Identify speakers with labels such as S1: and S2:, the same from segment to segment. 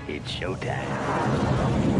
S1: It's showtime.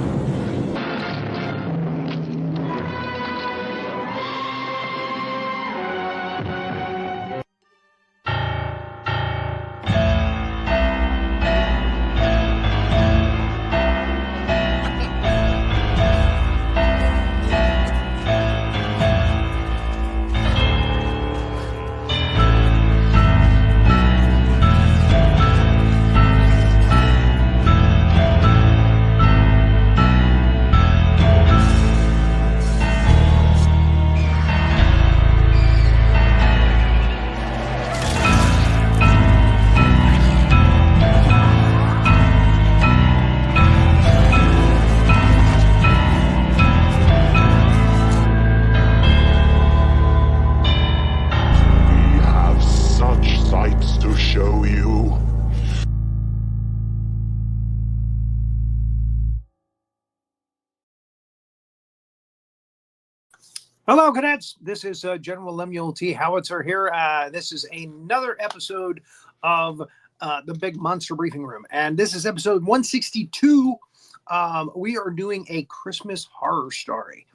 S2: We have such sights to show you.
S3: Hello, cadets. This is General Lemuel T. Howitzer here. This is another episode of the Big Monster Briefing Room, and this is episode 162. We are doing a Christmas horror story,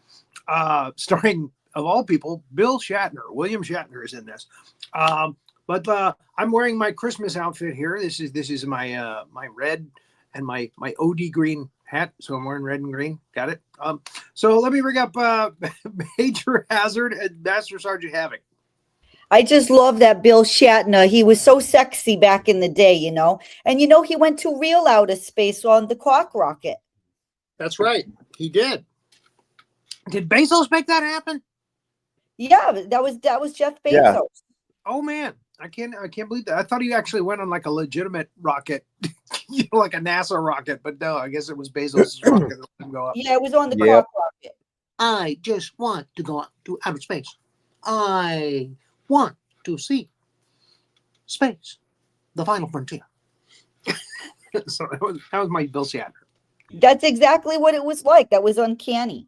S3: starring, of all people, Bill Shatner. William Shatner is in this. But I'm wearing my Christmas outfit here. This is my my red and my OD green hat, so I'm wearing red and green. Got it. So let me bring up Major Hazzard and Master Sergeant Havoc.
S4: I just love that Bill Shatner. He was so sexy back in the day, you know. And he went to real outer space on the Clock Rocket.
S3: That's right, he did. Did Bezos make that happen?
S4: Yeah, that was Jeff Bezos.
S5: Yeah.
S3: Oh man, I can't believe that. I thought he actually went on like a legitimate rocket, like a NASA rocket, but no, I guess it was Bezos' rocket that let him go up.
S4: Yeah, it was on the
S5: Yep.
S4: Clock Rocket.
S3: I just want to go out to outer space. I want to see space, the final frontier. So that was my Bill Shatner.
S4: That's exactly what it was like. That was uncanny.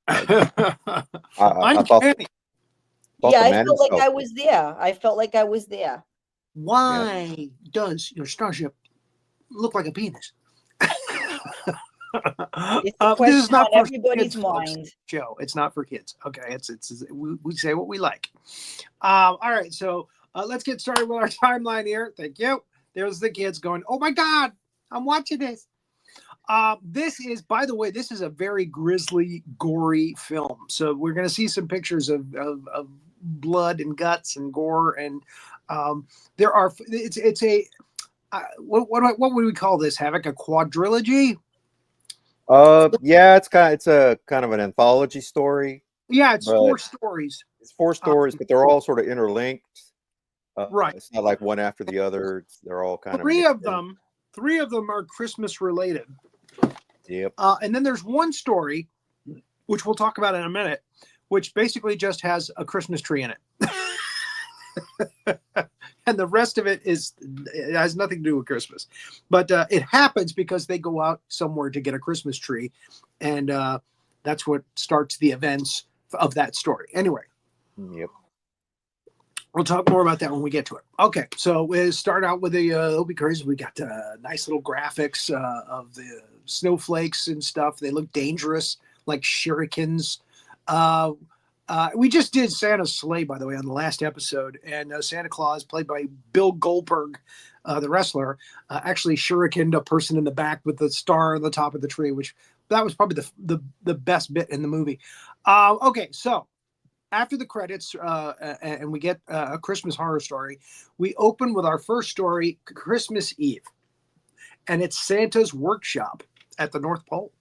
S5: I thought
S3: Uncanny.
S5: thought
S4: Yeah,
S5: the
S4: I
S5: man
S4: felt like
S5: himself-
S4: I was there. I felt like I was there.
S3: Why does your starship look like a penis?
S4: It's a question
S3: This is not
S4: on
S3: for
S4: everybody's
S3: kids, folks.
S4: mind.
S3: Joe, it's not for kids. Okay, it's we say what we like. All right, so let's get started with our timeline here. Thank you. There's the kids going, oh my God, I'm watching this. This is, by the way, this is a very grisly, gory film. So we're going to see some pictures of blood and guts and gore, and there are. It's a what would we call this? Havoc, a quadrilogy?
S5: Yeah, it's a kind of an anthology story.
S3: Yeah, it's
S5: But-
S3: 4 stories.
S5: It's 4 stories, but they're all sort of interlinked.
S3: Right.
S5: It's not like one after the other. They're all kind of
S3: Three
S5: mixed
S3: of
S5: in.
S3: them are Christmas related.
S5: Yep.
S3: And then there's one story, which we'll talk about in a minute, which basically just has a Christmas tree in it. And the rest of it has nothing to do with Christmas. But it happens because they go out somewhere to get a Christmas tree. And that's what starts the events of that story. Anyway,
S5: Yep.
S3: we'll talk more about that when we get to it. Okay, so we'll start out with it'll be crazy. We got nice little graphics of the snowflakes and stuff. They look dangerous, like shurikens. We just did Santa's sleigh, by the way, on the last episode, and Santa Claus, played by Bill Goldberg, the wrestler, actually shurikened a person in the back with the star on the top of the tree, which that was probably the best bit in the movie. Okay, so after the credits, and we get a Christmas horror story, we open with our first story, Christmas Eve, and it's Santa's workshop at the North Pole,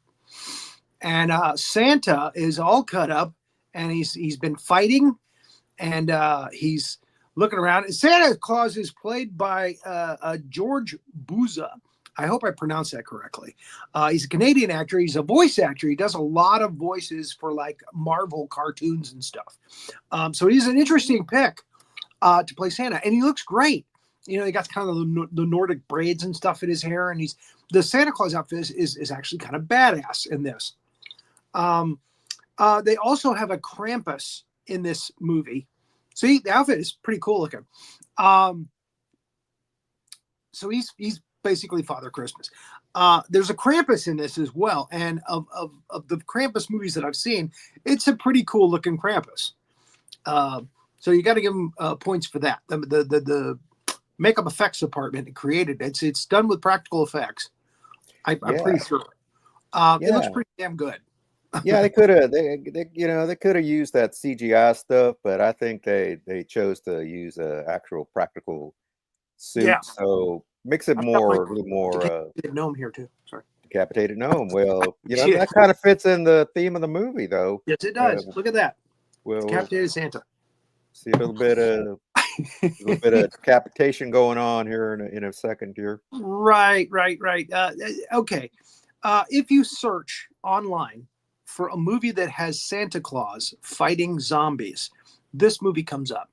S3: and Santa is all cut up. And he's been fighting, and he's looking around. Santa Claus is played by George Buza. I hope I pronounced that correctly. He's a Canadian actor. He's a voice actor. He does a lot of voices for like Marvel cartoons and stuff. So he's an interesting pick to play Santa, and he looks great. You know, he got kind of the Nordic braids and stuff in his hair, and the Santa Claus outfit is actually kind of badass in this. They also have a Krampus in this movie. See, the outfit is pretty cool looking. So he's basically Father Christmas. There's a Krampus in this as well, and of the Krampus movies that I've seen, it's a pretty cool looking Krampus. So you got to give them points for that. The makeup effects department that created it, it's done with practical effects. I'm pretty sure. It looks pretty damn good.
S5: Yeah, they could have they could have used that CGI stuff, but I think they chose to use a actual practical suit.
S3: Yeah.
S5: So mix it more, a little more
S3: Decapitated gnome here too. Sorry.
S5: decapitated gnome. Well, that kind of fits in the theme of the movie, though.
S3: Yes, it does. Look at that.
S5: Well,
S3: Decapitated Santa.
S5: see a little bit of decapitation going on here in a second here.
S3: Right. Okay. If you search online for a movie that has Santa Claus fighting zombies, this movie comes up.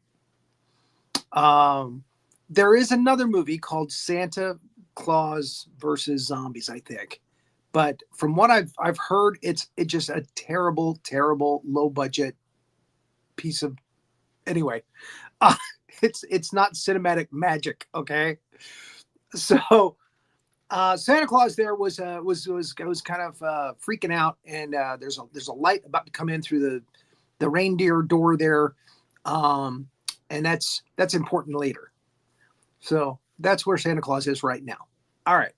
S3: There is another movie called Santa Claus versus Zombies, I think. But from what I've heard, it's just a terrible low budget piece of. Anyway, it's not cinematic magic, okay? So Santa Claus there was kind of freaking out, and there's a light about to come in through the reindeer door there, and that's important later. So that's where Santa Claus is right now. All right,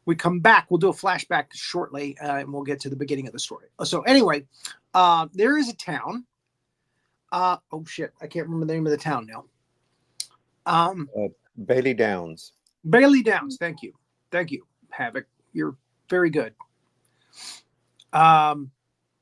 S3: we come back. We'll do a flashback shortly, and we'll get to the beginning of the story. So anyway, there is a town. Oh shit, I can't remember the name of the town now.
S5: Bailey Downs.
S3: Bailey Downs. Thank you, Havoc. You're very good.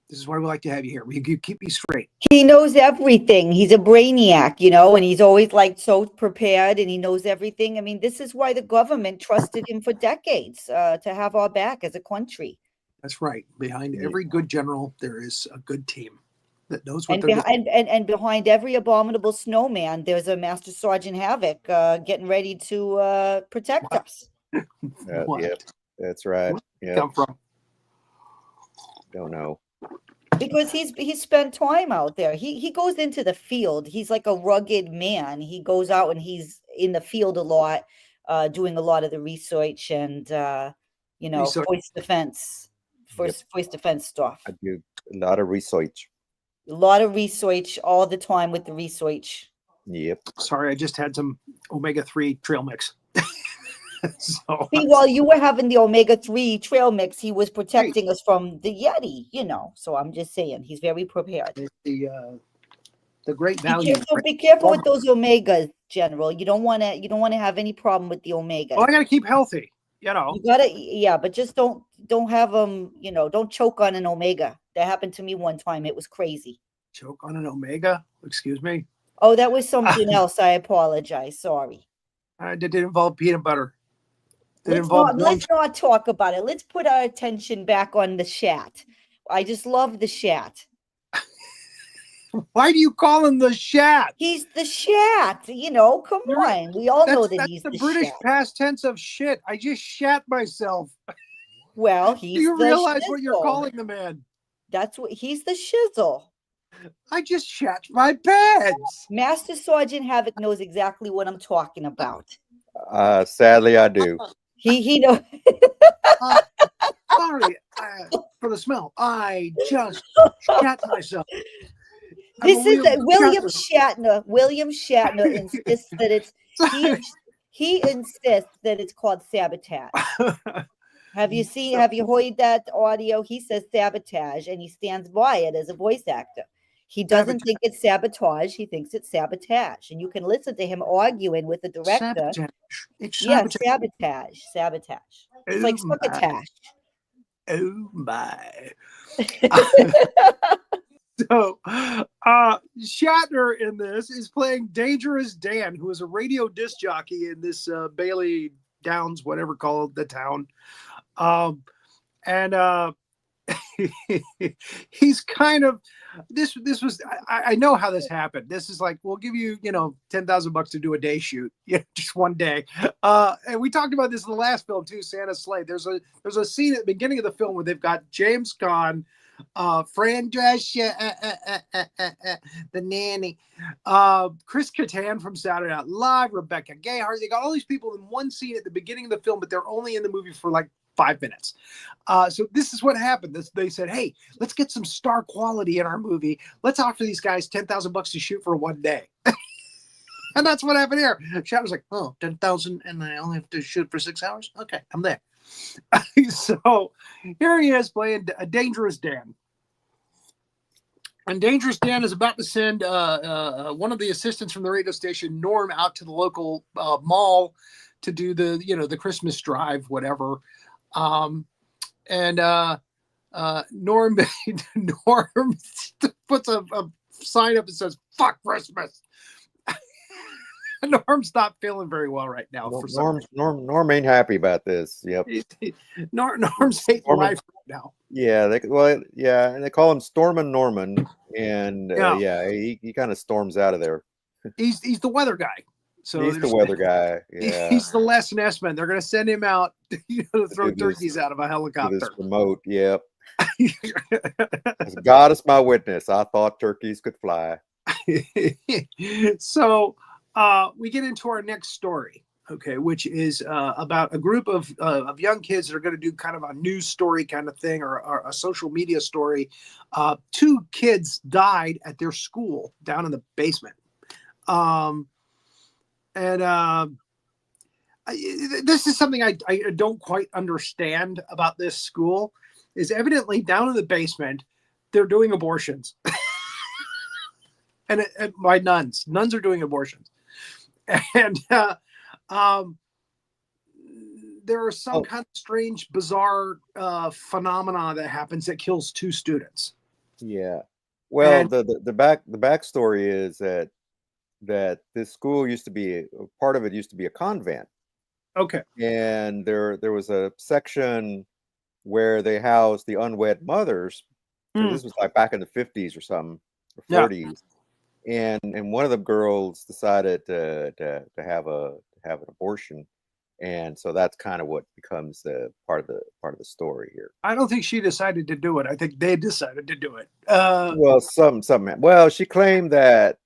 S3: This is why we like to have you here. You keep me straight.
S4: He knows everything. He's a brainiac, and he's always like so prepared, and he knows everything. I mean, this is why the government trusted him for decades to have our back as a country.
S3: That's right. Behind every good general, there is a good team that knows what
S4: and behind every abominable snowman, there's a Master Sergeant Havoc getting ready to protect us.
S5: Yep, that's right.
S3: Yeah. Come from?
S5: Don't know.
S4: Because he's spent time out there. He goes into the field. He's like a rugged man. He goes out and he's in the field a lot, doing a lot of the research and voice defense stuff.
S5: I do a lot of research.
S4: A lot of research all the time with the research.
S5: Yep.
S3: Sorry, I just had some omega-3 trail mix. So,
S4: see, while you were having the omega-3 trail mix, he was protecting us from the Yeti, So I'm just saying, he's very prepared.
S3: The great value.
S4: Be careful with those omegas, General. You don't want to have any problem with the omegas.
S3: Well, I got to keep healthy. You
S4: gotta, but just don't have them. Don't choke on an omega. That happened to me one time. It was crazy.
S3: Choke on an omega? Excuse me.
S4: Oh, that was something else. I apologize. Sorry.
S3: It did involve peanut butter.
S4: Let's not talk about it. Let's put our attention back on the Shat. I just love the Shat.
S3: Why do you call him the Shat?
S4: He's the Shat. Come on. We all know that he's the
S3: British
S4: Shat.
S3: past tense of shit. I just shat myself.
S4: Well, he's.
S3: Do you realize
S4: shizzle.
S3: what you're calling the man?
S4: That's what he's the shizzle.
S3: I just shat my pants.
S4: Master Sergeant Havoc knows exactly what I'm talking about.
S5: Sadly, I do.
S4: He knows.
S3: Sorry for the smell. I just shat myself.
S4: This is William Shatner. William Shatner insists that it's he insists that it's called sabotage. Have you heard that audio? He says sabotage, and he stands by it as a voice actor. He doesn't think it's sabotage. He thinks it's sabotage. And you can listen to him arguing with the director. Sabotage. Sabotage. It's like succotash.
S3: Oh, my. So, Shatner in this is playing Dangerous Dan, who is a radio disc jockey in this Bailey Downs, whatever called the town. He's kind of this was I know how this happened. This is like, we'll give you $10,000 to do a day shoot, just one day. And we talked about this in the last film too, Santa's Sleigh. There's a scene at the beginning of the film where they've got James Caan, Fran Drescher, the nanny, Chris Kattan from Saturday Night Live, Rebecca Gayheart. They got all these people in one scene at the beginning of the film, but they're only in the movie for like 5 minutes. So this is what happened. They said, hey, let's get some star quality in our movie. Let's offer these guys $10,000 to shoot for one day. And that's what happened here. Shatner's like, oh, 10,000 and I only have to shoot for 6 hours? Okay, I'm there. So here he is playing a Dangerous Dan. And Dangerous Dan is about to send one of the assistants from the radio station, Norm, out to the local mall to do the Christmas drive, whatever. Norm puts a sign up that says "Fuck Christmas." Norm's not feeling very well right now.
S5: Norm ain't happy about this. Yep.
S3: Norm's hating life right now.
S5: Yeah, and they call him Stormin' Norman, and he kind of storms out of there.
S3: He's the weather guy. So
S5: he's the weather guy. Yeah,
S3: he's the Les Nessman. They're going to send him out to throw turkeys out of a helicopter.
S5: This remote, yep. As God is my witness, I thought turkeys could fly.
S3: So we get into our next story, okay, which is about a group of young kids that are going to do kind of a news story kind of thing, or a social media story. 2 kids died at their school down in the basement. This is something I don't quite understand about this school. Is evidently down in the basement, they're doing abortions. and by nuns are doing abortions. And there are some kind of strange, bizarre phenomena that happens that kills 2 students.
S5: Yeah. Well, the backstory is that this school used to be part of it used to be a convent.
S3: Okay.
S5: And there was a section where they housed the unwed mothers. This was like back in the 50s or something, or 40s. Yeah. And one of the girls decided to have an abortion. And so that's kind of what becomes the part of the story here.
S3: I don't think she decided to do it. I think they decided to do it.
S5: Well, she claimed that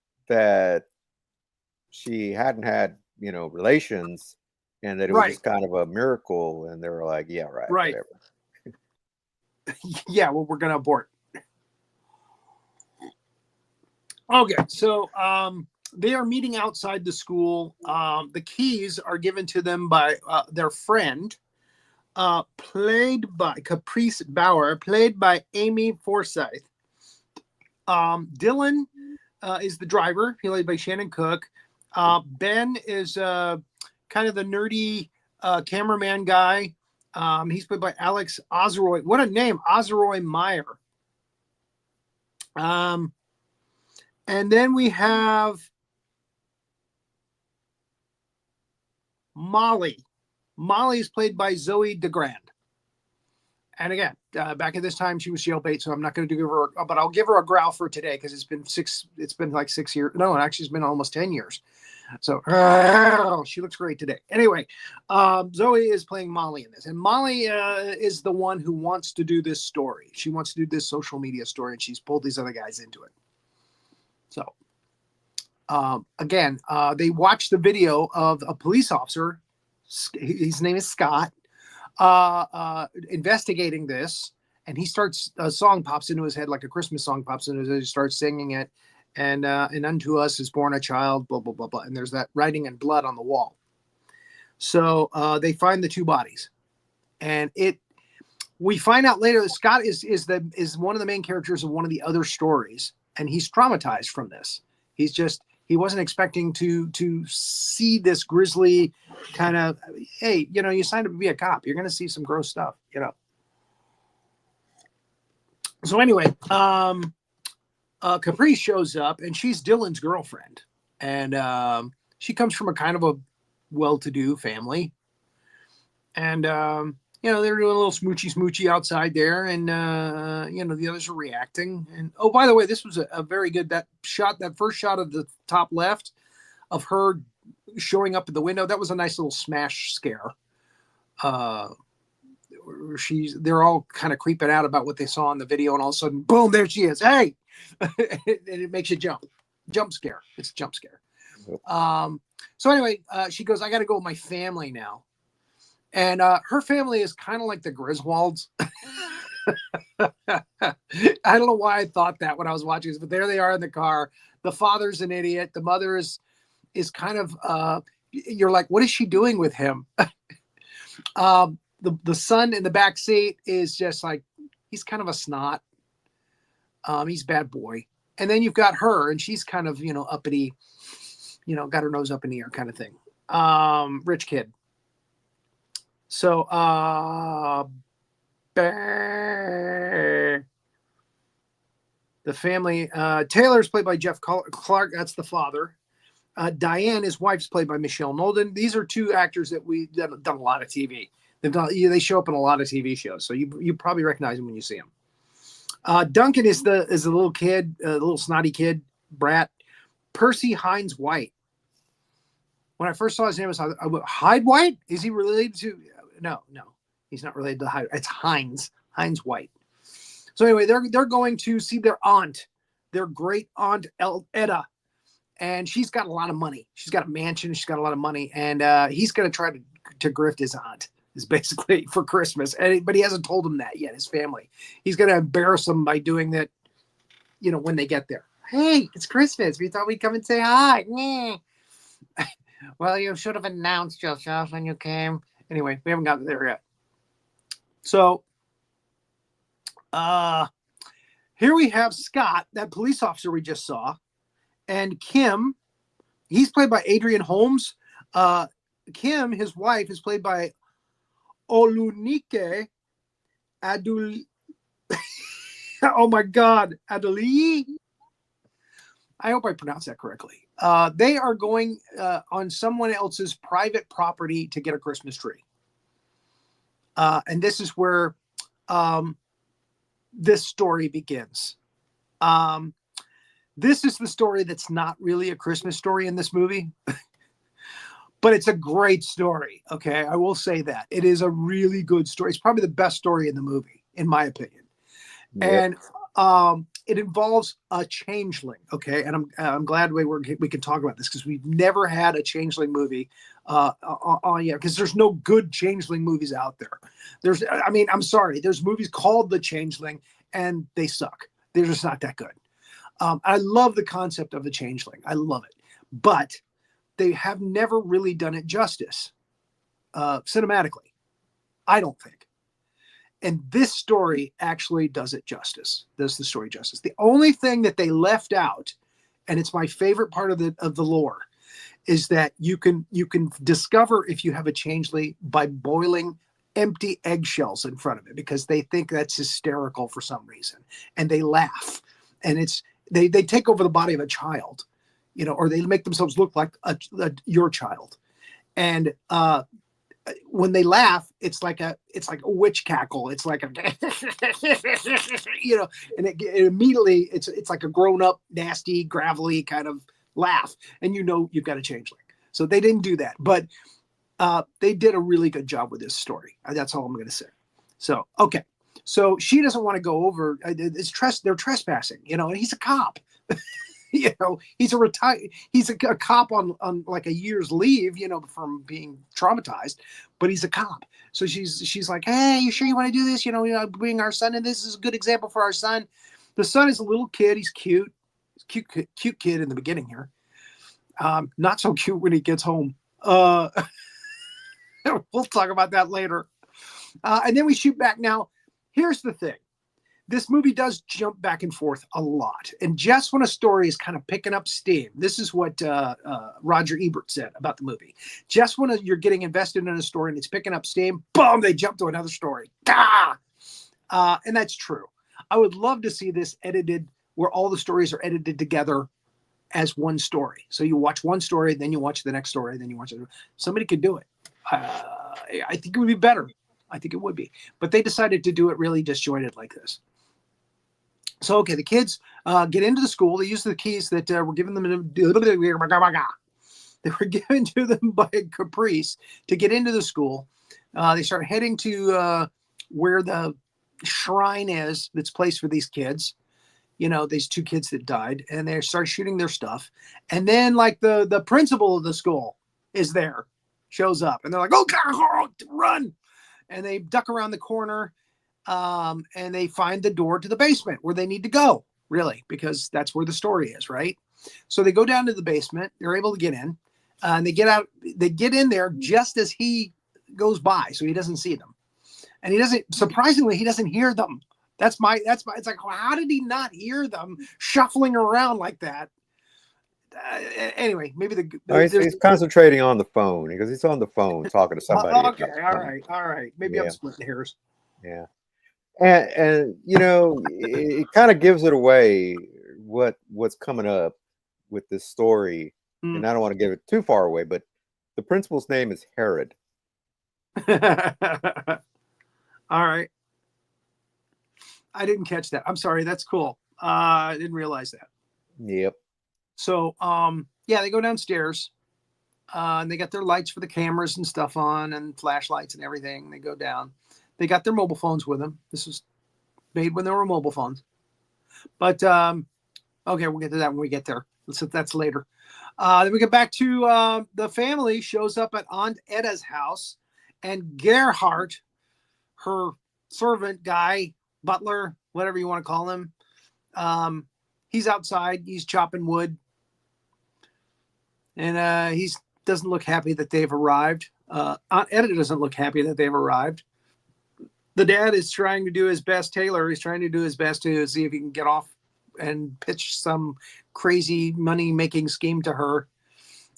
S5: she hadn't had, relations, and that it was just kind of a miracle. And they were like, yeah, right. Whatever.
S3: Yeah, well, we're going to abort. Okay, so they are meeting outside the school. The keys are given to them by their friend, played by Caprice Bauer, played by Amy Forsyth. Dylan is the driver, played by Shannon Cook. Ben is kind of the nerdy cameraman guy. He's played by Alex Ozeroy. What a name, Ozeroy Meyer. And then we have Molly. Molly is played by Zoe DeGrand. And again, back at this time, she was jailbait, so I'm not going to give her, but I'll give her a growl for today because it's been like 6 years. No, actually, it's been almost 10 years. So she looks great today. Anyway, Zoe is playing Molly in this, and Molly is the one who wants to do this story. She wants to do this social media story, and she's pulled these other guys into it. So again, they watched the video of a police officer. His name is Scott. Investigating this, and he starts, a song pops into his head, like a Christmas song pops into his head. He starts singing it, and unto us is born a child, blah blah blah blah, and there's that writing in blood on the wall. So they find the 2 bodies, and we find out later that Scott is one of the main characters of one of the other stories, and he's traumatized from this. He wasn't expecting to see this grisly kind of, hey, you signed up to be a cop. You're going to see some gross stuff, So anyway, Caprice shows up, and she's Dylan's girlfriend. And she comes from a kind of a well-to-do family. And, they're doing a little smoochy outside there. And, the others are reacting. And, oh, by the way, this was a very good, that first shot of the top left of her showing up at the window. That was a nice little smash scare. they're all kind of creeping out about what they saw in the video, and all of a sudden, boom, there she is. Hey, and it makes you jump scare. It's a jump scare. So anyway, she goes, I got to go with my family now. And her family is kind of like the Griswolds. I don't know why I thought that when I was watching this, but there they are in the car. The father's an idiot. The mother is kind of, you're like, what is she doing with him? The son in the back seat is just like, he's kind of a snot. He's a bad boy. And then you've got her, and she's kind of, uppity, got her nose up in the air kind of thing. Rich kid. So, the family, Taylor's played by Jeff Clark. That's the father. Diane, his wife's played by Michelle Nolden. These are two actors that we've done a lot of TV. They show up in a lot of TV shows, so you probably recognize them when you see them. Duncan is the little kid, the little snotty kid, brat. Percy Hines White. When I first saw his name, I was Hyde White. Is he related to? No, he's not related to Hyde. It's Hines White. So anyway, they're going to see their aunt, their great aunt Etta, and she's got a lot of money. She's got a mansion. She's got a lot of money, and he's going to try to grift his aunt. Is basically for Christmas, but he hasn't told them that yet. His family, he's going to embarrass them by doing that. When they get there, hey, it's Christmas. We thought we'd come and say hi. Well, you should have announced yourself when you came. Anyway, we haven't gotten there yet. So, here we have Scott, that police officer we just saw, and Kim. He's played by Adrian Holmes. Kim, his wife, is played by Olunike Adul. Oh my God, Aduli. I hope I pronounced that correctly. They are going on someone else's private property to get a Christmas tree. And this is where this story begins. This is the story that's not really a Christmas story in this movie. But it's a great story, okay? I will say that. It is a really good story. It's probably the best story in the movie, in my opinion. Yep. And it involves a changeling, okay? And I'm glad we can talk about this because we've never had a changeling movie because there's no good changeling movies out there. I'm sorry. There's movies called The Changeling, and they suck. They're just not that good. I love the concept of the changeling. I love it. But they have never really done it justice cinematically, I don't think. And this story actually does the story justice. The only thing that they left out, and it's my favorite part of the lore, is that you can discover if you have a changeling by boiling empty eggshells in front of it, because they think that's hysterical for some reason, and they laugh, and they take over the body of a child. Or they make themselves look like your child, and when they laugh, it's like a witch cackle. It's like and it immediately it's like a grown up, nasty, gravelly kind of laugh, and you've got a changeling. So they didn't do that, but they did a really good job with this story. That's all I'm going to say. So okay, so she doesn't want to go over. They're trespassing, and he's a cop. He's a cop on like a year's leave, from being traumatized, but he's a cop. So she's like, hey, you sure you want to do this? Bring our son in. This is a good example for our son. The son is a little kid. He's cute. He's cute kid in the beginning here. Not so cute when he gets home. We'll talk about that later. And then we shoot back. Now, here's the thing. This movie does jump back and forth a lot. And just when a story is kind of picking up steam, this is what Roger Ebert said about the movie. Just when you're getting invested in a story and it's picking up steam, boom, they jump to another story. And that's true. I would love to see this edited where all the stories are edited together as one story. So you watch one story, then you watch the next story, then you watch it. Somebody could do it. I think it would be better. I think it would be. But they decided to do it really disjointed like this. So, okay, the kids get into the school. They use the keys that were given them. They were given to them by Caprice to get into the school. They start heading to where the shrine is that's placed for these kids. You know, these 2 kids that died, and they start shooting their stuff. And then like the principal of the school is there, shows up, and they're like, oh God, run. And they duck around the corner, and they find the door to the basement where they need to go, really, because that's where the story is, right? So they go down to the basement, they're able to get in, and they get out, they get in there just as he goes by, so he doesn't see them. And he doesn't, surprisingly, he doesn't hear them. It's like, how did he not hear them shuffling around like that? Anyway, maybe
S5: he's concentrating on the phone because he's on the phone talking to somebody.
S3: Okay, all right. Maybe I'm splitting hairs.
S5: Yeah, and you know, it kind of gives it away what's coming up with this story, and I don't want to give it too far away, but the principal's name is Herod.
S3: All right. I didn't catch that. I'm sorry. That's cool. I didn't realize that.
S5: Yep.
S3: So, yeah, they go downstairs, and they got their lights for the cameras and stuff on, and flashlights and everything. They go down. They got their mobile phones with them. This was made when there were mobile phones. But, okay, we'll get to that when we get there. That's later. Then we get back to the family shows up at Aunt Edda's house, and Gerhardt, her servant guy, butler, whatever you want to call him, he's outside, he's chopping wood, and he doesn't look happy that they've arrived. Aunt Edda doesn't look happy that they've arrived. The dad is trying to do his best, Taylor, he's trying to do his best to see if he can get off and pitch some crazy money-making scheme to her.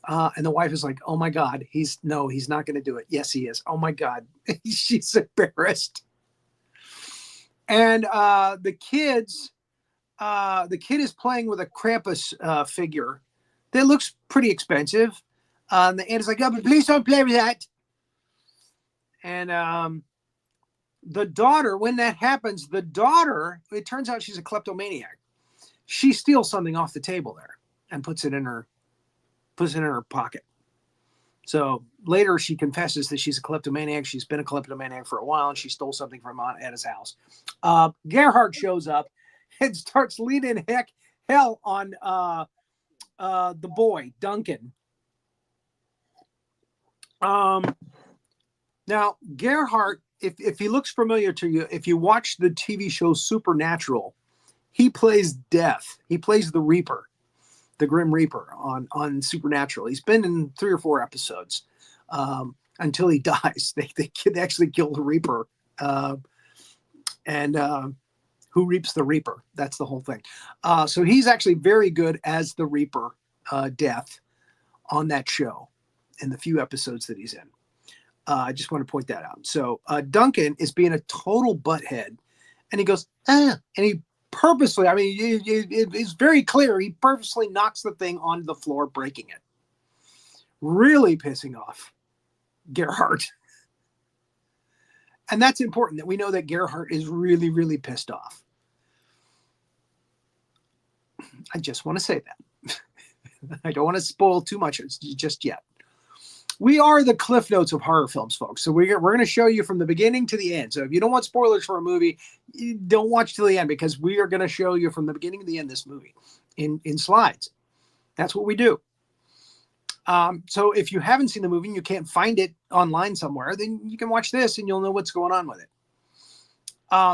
S3: And the wife is like, oh my God, he's not going to do it. Yes, he is. Oh my God. She's embarrassed. And the kid is playing with a Krampus figure that looks pretty expensive. And the aunt is like, oh, but please don't play with that. And the daughter, when that happens, it turns out she's a kleptomaniac. She steals something off the table there and puts it in her pocket. So later she confesses that she's a kleptomaniac. She's been a kleptomaniac for a while, and she stole something from Aunt Edda's house. Gerhardt shows up and starts leading hell on the boy, Duncan. Now, Gerhardt, if he looks familiar to you, if you watch the TV show Supernatural, he plays Death. He plays the Reaper, the Grim Reaper on Supernatural. He's been in 3 or 4 episodes until he dies. They actually kill the Reaper. And who reaps the Reaper? That's the whole thing. So he's actually very good as the Reaper, Death, on that show in the few episodes that he's in. I just want to point that out. So Duncan is being a total butthead, and he goes, and he purposely, I mean, it's very clear, he purposely knocks the thing onto the floor, breaking it. Really pissing off Gerhardt. And that's important that we know that Gerhardt is really, really pissed off. I just want to say that. I don't want to spoil too much just yet. We are the Cliff Notes of horror films, folks. So we're going to show you from the beginning to the end. So if you don't want spoilers for a movie, don't watch till the end, because we are going to show you from the beginning to the end this movie in slides. That's what we do. So if you haven't seen the movie and you can't find it online somewhere, then you can watch this and you'll know what's going on with it.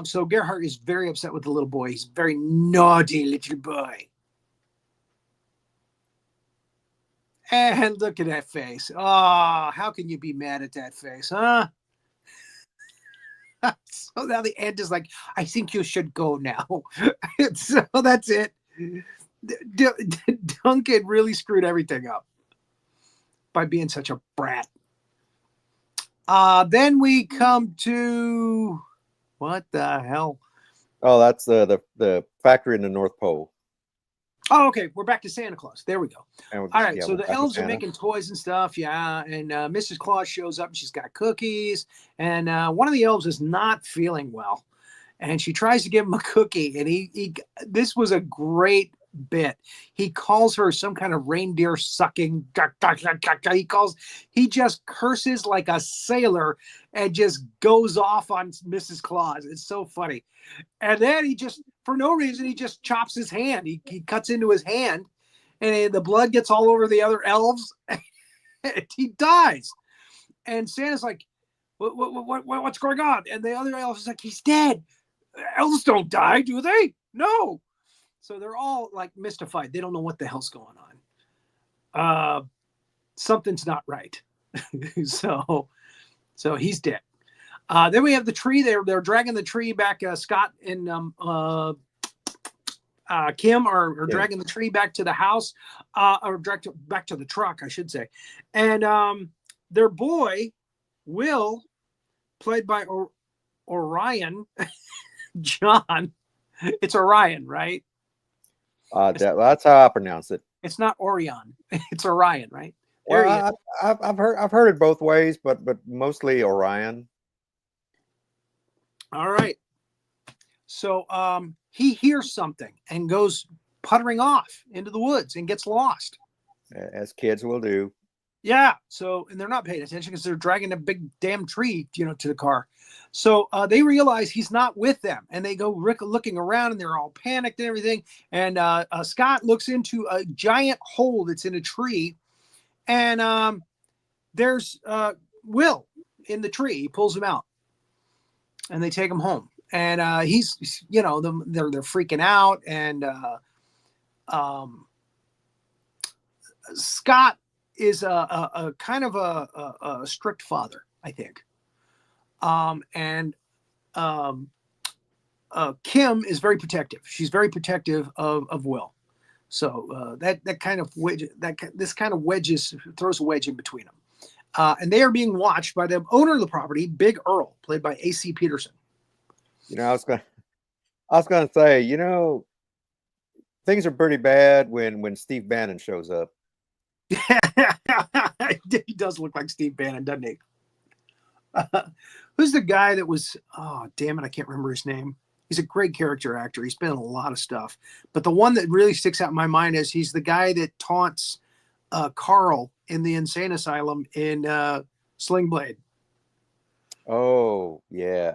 S3: So Gerhardt is very upset with the little boy. He's a very naughty little boy. And look at that face. Oh, how can you be mad at that face, huh? So now the aunt is like, I think you should go now. So that's it. Duncan really screwed everything up by being such a brat. Then we come to, what the hell?
S5: Oh, that's the factory in the North Pole.
S3: Oh, okay. We're back to Santa Claus. There we go.
S5: All
S3: right. So the elves are making toys and stuff. Yeah. And Mrs. Claus shows up and she's got cookies. And one of the elves is not feeling well. And she tries to give him a cookie. And this was a great bit. He calls her some kind of reindeer sucking. He just curses like a sailor and just goes off on Mrs. Claus. It's so funny. And then he just, for no reason, he just chops his hand. He cuts into his hand, and the blood gets all over the other elves. And he dies. And Santa's like, what's going on? And the other elves is like, he's dead. Elves don't die, do they? No. So they're all like mystified. They don't know what the hell's going on. Something's not right. so he's dead. Then we have the tree. They're dragging the tree back. Scott and Kim are dragging the tree back to the house, or back to the truck, I should say. And their boy, Will, played by Orion, John. It's Orion, right?
S5: That's how I pronounce it.
S3: It's not Orion. It's Orion, right?
S5: Well, I've heard it both ways, but mostly Orion.
S3: All right. So he hears something and goes puttering off into the woods and gets lost.
S5: As kids will do.
S3: Yeah. So, and they're not paying attention because they're dragging a big damn tree, to the car. So they realize he's not with them, and they go looking around, and they're all panicked and everything. And Scott looks into a giant hole that's in a tree, and there's Will in the tree. He pulls him out, and they take him home. And he's, they're freaking out, and Scott is a kind of a strict father, I think. Kim is very protective. She's very protective of Will. So that kind of throws a wedge in between them. And they are being watched by the owner of the property, Big Earl, played by A.C. Peterson.
S5: I was going to say, things are pretty bad when Steve Bannon shows up.
S3: He does look like Steve Bannon, doesn't he? Who's the guy that was, oh, damn it, I can't remember his name. He's a great character actor. He's been in a lot of stuff. But the one that really sticks out in my mind is he's the guy that taunts Carl in the insane asylum in Sling Blade.
S5: Oh, yeah.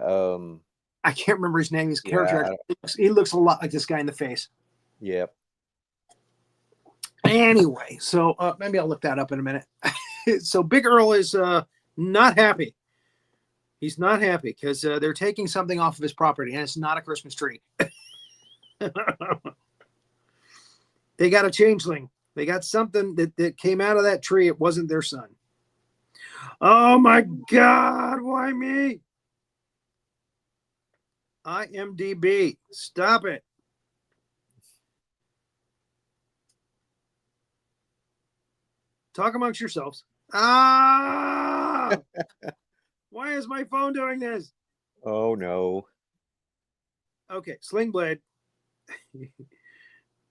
S3: I can't remember his name. His character actor. He looks a lot like this guy in the face.
S5: Yep.
S3: Anyway, so maybe I'll look that up in a minute. So Big Earl is not happy. He's not happy because they're taking something off of his property, and it's not a Christmas tree. They got a changeling. They got something that came out of that tree. It wasn't their son. Oh, my God. Why me? IMDb. Stop it. Talk amongst yourselves. Ah! Why is my phone doing this?
S5: Oh, no.
S3: Okay, Sling Blade.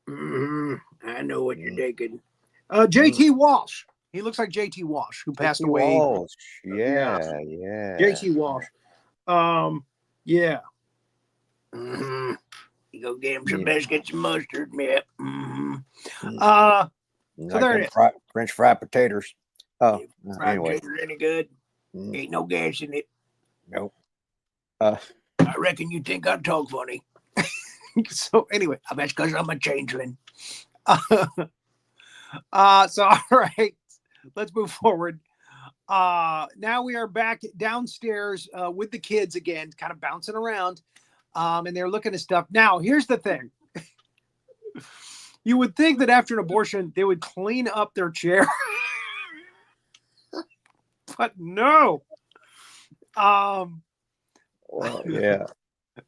S3: I know what you're thinking. J.T. Walsh. He looks like J.T. Walsh, who passed away.
S5: Walsh. Yeah.
S3: J.T. Walsh. Yeah. Mm-hmm. You go get him some biscuits and mustard, man. Mm-hmm. So there it is.
S5: French fried potatoes. Oh,
S3: fried
S5: anyway.
S3: potatoes any good? Ain't no gas in it.
S5: Nope.
S3: I reckon you think I talk funny. So anyway, that's because I'm a changeling. So all right, let's move forward. Now we are back downstairs with the kids again, kind of bouncing around, and they're looking at stuff. Now, here's the thing. You would think that after an abortion, they would clean up their chair. But no.
S5: Well, yeah.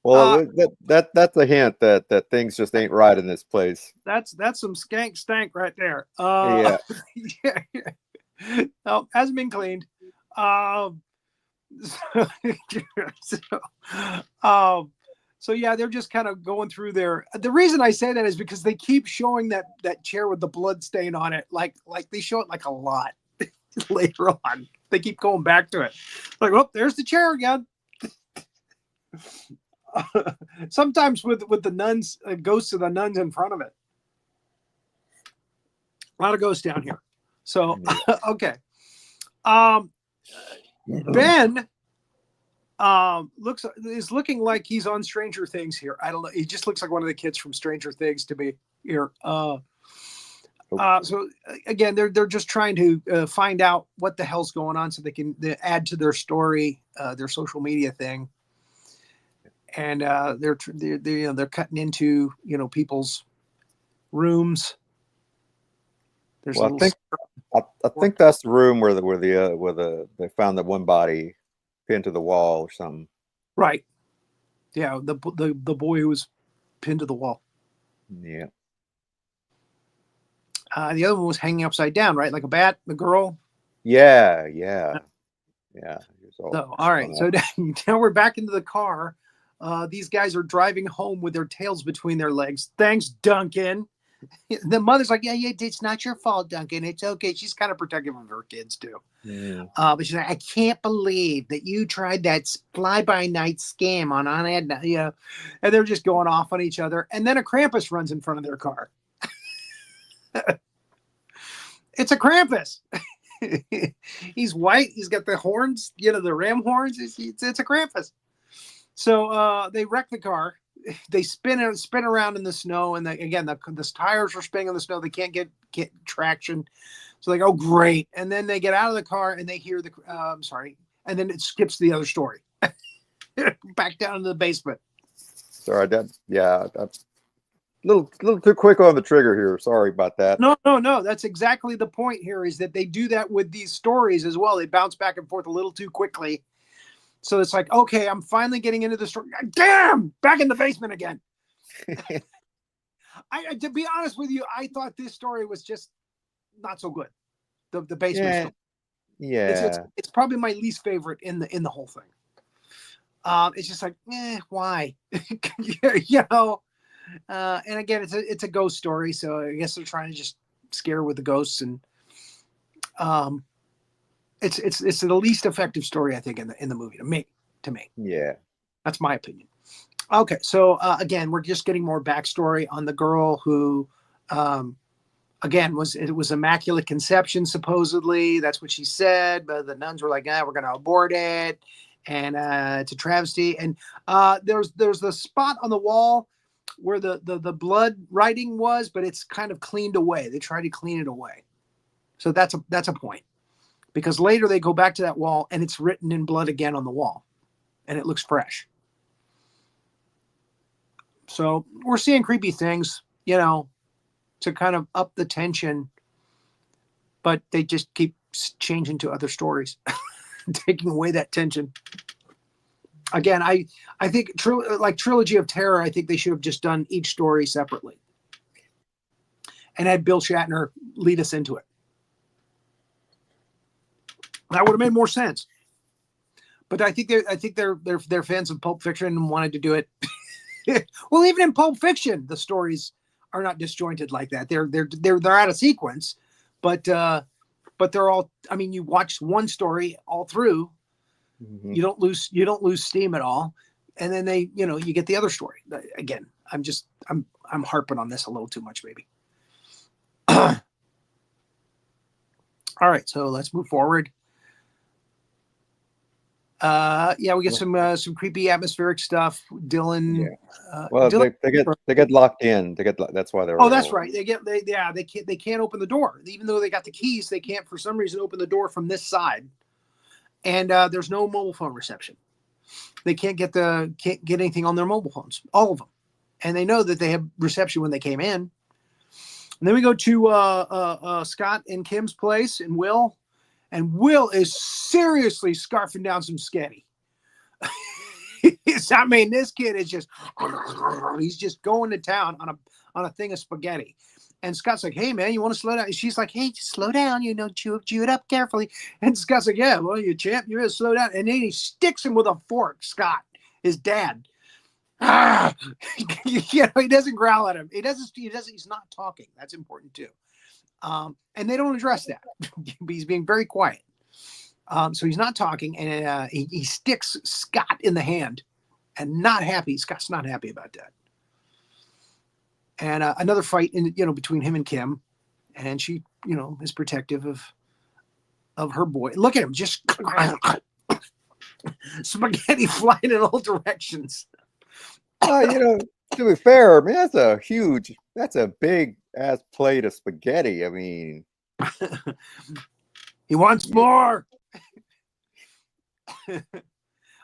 S5: Well, that's a hint that things just ain't right in this place.
S3: That's some skank stank right there.
S5: Yeah.
S3: No, hasn't been cleaned. So yeah, they're just kind of going through there. The reason I say that is because they keep showing that chair with the blood stain on it. Like they show it like a lot later on. They keep going back to it. Like, oh, there's the chair again. Sometimes with the nuns, ghosts of the nuns in front of it. A lot of ghosts down here. So,
S5: Yeah.
S3: okay. Ben is looking like he's on Stranger Things here. I don't know. He just looks like one of the kids from Stranger Things to me here. So again, they're just trying to find out what the hell's going on so they can add to their story, their social media thing. And they're cutting into people's rooms. There's
S5: Well, I think that's the room where they found the one body pinned to the wall or something.
S3: Right. Yeah, the boy who was pinned to the wall.
S5: Yeah.
S3: The other one was hanging upside down, right, like a bat. The girl.
S5: Yeah.
S3: So, all right. So now we're back into the car. These guys are driving home with their tails between their legs. Thanks, Duncan. The mother's like, yeah, it's not your fault, Duncan. It's okay. She's kind of protective of her kids too.
S5: Yeah.
S3: But she's like, I can't believe that you tried that fly-by-night scam on Ed. And they're just going off on each other. And then a Krampus runs in front of their car. It's a Krampus. He's white. He's got the horns, the ram horns. It's a Krampus. So they wreck the car. They spin around in the snow, and the tires are spinning in the snow. They can't get traction, so they go, great. And then they get out of the car and they hear and then it skips the other story, back down into the basement.
S5: Sorry, that's little too quick on the trigger here. Sorry about that.
S3: No. That's exactly the point here. Is that they do that with these stories as well. They bounce back and forth a little too quickly. So it's like, okay, I'm finally getting into the story. Damn, back in the basement again. To be honest with you, I thought this story was just not so good. The basement story.
S5: Yeah.
S3: It's probably my least favorite in the whole thing. It's just like, why? And again, it's a ghost story, so I guess they're trying to just scare with the ghosts, and it's the least effective story, I think, in the movie to me.
S5: Yeah,
S3: that's my opinion. Okay, so again, we're just getting more backstory on the girl who, again, it was immaculate conception, supposedly. That's what she said, but the nuns were like, we're going to abort it, and it's a travesty. And there's the spot on the wall where the blood writing was, but it's kind of cleaned away. They try to clean it away, so that's a point. Because later they go back to that wall and it's written in blood again on the wall, and it looks fresh. So we're seeing creepy things, to kind of up the tension, but they just keep changing to other stories, taking away that tension. Again, I think like Trilogy of Terror, I think they should have just done each story separately and had Bill Shatner lead us into it. That would have made more sense. But I think they're fans of Pulp Fiction and wanted to do it. Well, even in Pulp Fiction, the stories are not disjointed like that. They're out of sequence, but they're all. I mean, you watch one story all through, you don't lose steam at all, and then you get the other story. Again, I'm harping on this a little too much, maybe. All right, so let's move forward. We get some creepy atmospheric stuff. Dylan.
S5: Yeah. Well,
S3: Dylan,
S5: they get locked in. That's why they're.
S3: Oh, that's right. They can't open the door, even though they got the keys. They can't for some reason open the door from this side, and there's no mobile phone reception. They can't get anything on their mobile phones, all of them, and they know that they have reception when they came in. And then we go to Scott and Kim's place, and Will. And Will is seriously scarfing down some spaghetti. This kid is he's just going to town on a thing of spaghetti. And Scott's like, hey, man, you want to slow down? And she's like, hey, just slow down, chew it up carefully. And Scott's like, yeah, well, you champ, you better slow down. And then he sticks him with a fork, Scott, his dad. He doesn't growl at him. He's not talking. That's important too. And they don't address that. He's being very quiet. So he's not talking, and he sticks Scott in the hand, and not happy. Scott's not happy about that. And another fight between him and Kim. and she, is protective of her boy. Look at him, just spaghetti flying in all directions.
S5: To be fair, I mean, that's a big ass plate of spaghetti. I mean,
S3: he wants more.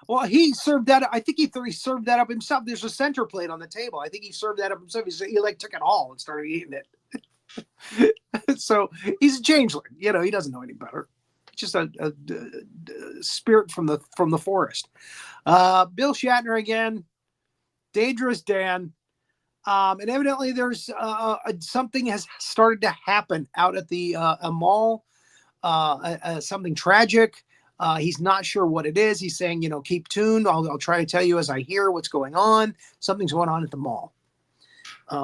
S3: Well, he served that. I think he served that up himself. There's a center plate on the table. I think he served that up himself. He like took it all and started eating it. So he's a changeling. He doesn't know any better. Just a spirit from the forest. Bill Shatner again, Dangerous Dan, and evidently there's something has started to happen out at the a mall. Something tragic. He's not sure what it is. He's saying, keep tuned. I'll try to tell you as I hear what's going on. Something's going on at the mall.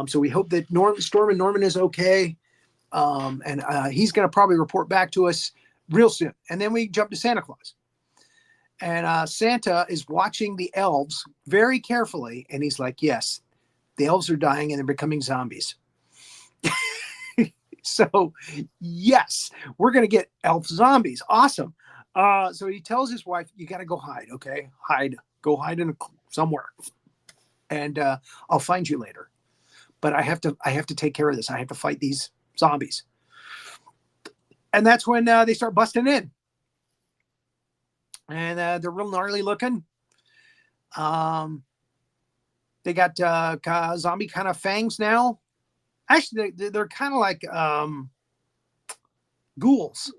S3: So we hope that Storm and Norman is okay. And he's going to probably report back to us real soon. And then we jump to Santa Claus. And Santa is watching the elves very carefully. And he's like, yes, the elves are dying and they're becoming zombies. So, yes, we're going to get elf zombies. Awesome. So he tells his wife, you got to go hide. Okay. Go hide somewhere. And I'll find you later. But I have to take care of this. I have to fight these zombies. And that's when they start busting in. And they're real gnarly looking. They got zombie kind of fangs now. Actually, they're kind of like ghouls,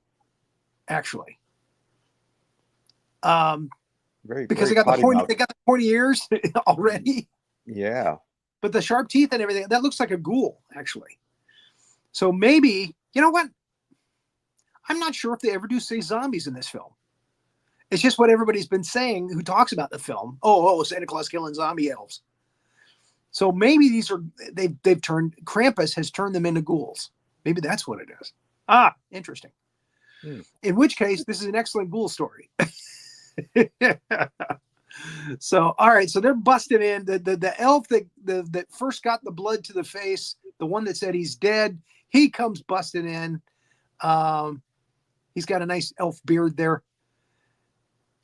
S3: actually. Because they got the pointy ears already.
S5: Yeah.
S3: But the sharp teeth and everything, that looks like a ghoul, actually. So maybe, you know what? I'm not sure if they ever do say zombies in this film. It's just what everybody's been saying who talks about the film. Oh, Santa Claus killing zombie elves. So maybe they've turned, Krampus has turned them into ghouls. Maybe that's what it is. Interesting. In which case, this is an excellent ghoul story. So, all right. So they're busting in. The elf that first got the blood to the face, the one that said he's dead, he comes busting in. He's got a nice elf beard there.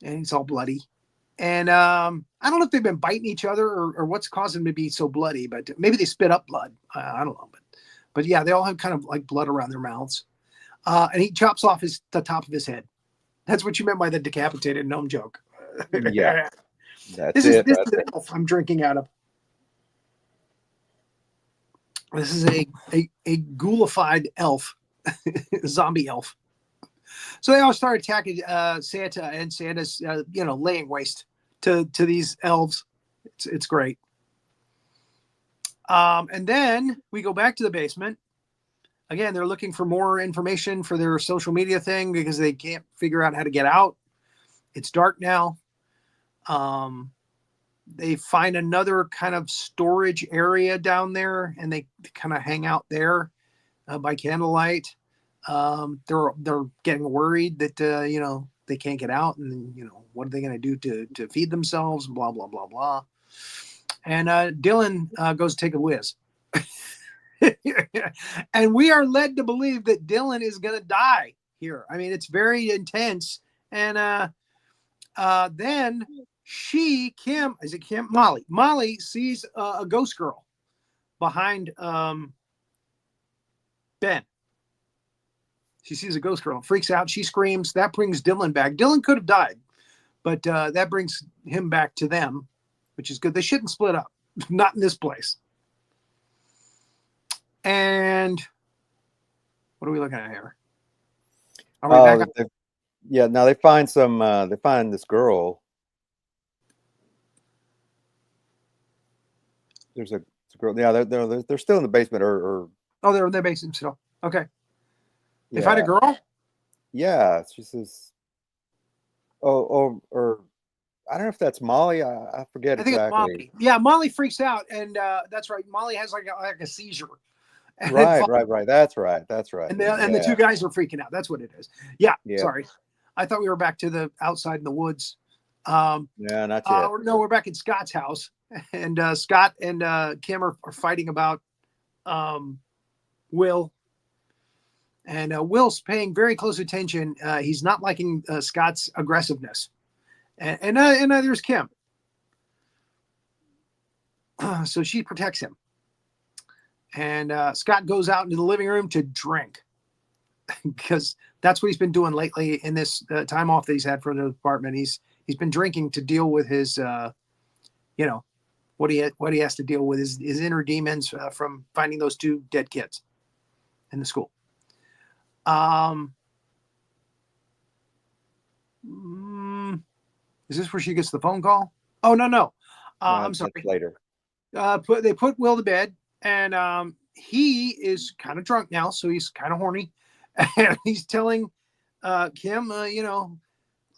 S3: And he's all bloody. And I don't know if they've been biting each other or what's causing them to be so bloody, but maybe they spit up blood. I don't know. But yeah, they all have kind of like blood around their mouths. And he chops off the top of his head. That's what you meant by the decapitated gnome joke.
S5: Yeah.
S3: This is the elf I'm drinking out of. This is a ghoulified elf, zombie elf. So they all start attacking Santa, and Santa's, laying waste to these elves. It's great. And then we go back to the basement. Again, they're looking for more information for their social media thing because they can't figure out how to get out. It's dark now. They find another kind of storage area down there, and they kind of hang out there by candlelight. They're getting worried that they can't get out, and what are they going to do to feed themselves? Blah blah blah blah. And Dylan goes to take a whiz, and we are led to believe that Dylan is going to die here. I mean, it's very intense. And then Molly sees a ghost girl behind Ben. She sees a ghost girl, freaks out. She screams. That brings Dylan back. Dylan could have died, but that brings him back to them, which is good. They shouldn't split up. Not in this place. And what are we looking at here? Are we back
S5: now they find they find this girl. There's a girl. Yeah, they're still in the basement or
S3: they're in the basement still. Okay. They find a girl?
S5: Yeah. She says, or I don't know if that's Molly. I forget exactly.
S3: It's Molly. Yeah, Molly freaks out, and that's right. Molly has like a seizure.
S5: Right. That's right.
S3: And the two guys are freaking out. That's what it is. Yeah. Sorry. I thought we were back to the outside in the woods.
S5: Not yet.
S3: No, we're back in Scott's house, and Scott and Kim are fighting about Will. And Will's paying very close attention. He's not liking Scott's aggressiveness, and neither is Kim. So she protects him. And Scott goes out into the living room to drink because that's what he's been doing lately in this time off that he's had from the department. He's been drinking to deal with his, what he has to deal with his inner demons from finding those 2 dead kids in the school. Is this where she gets the phone call? Oh, no. I'm sorry.
S5: Later.
S3: They put Will to bed, and he is kind of drunk now, so he's kind of horny, and he's telling Kim,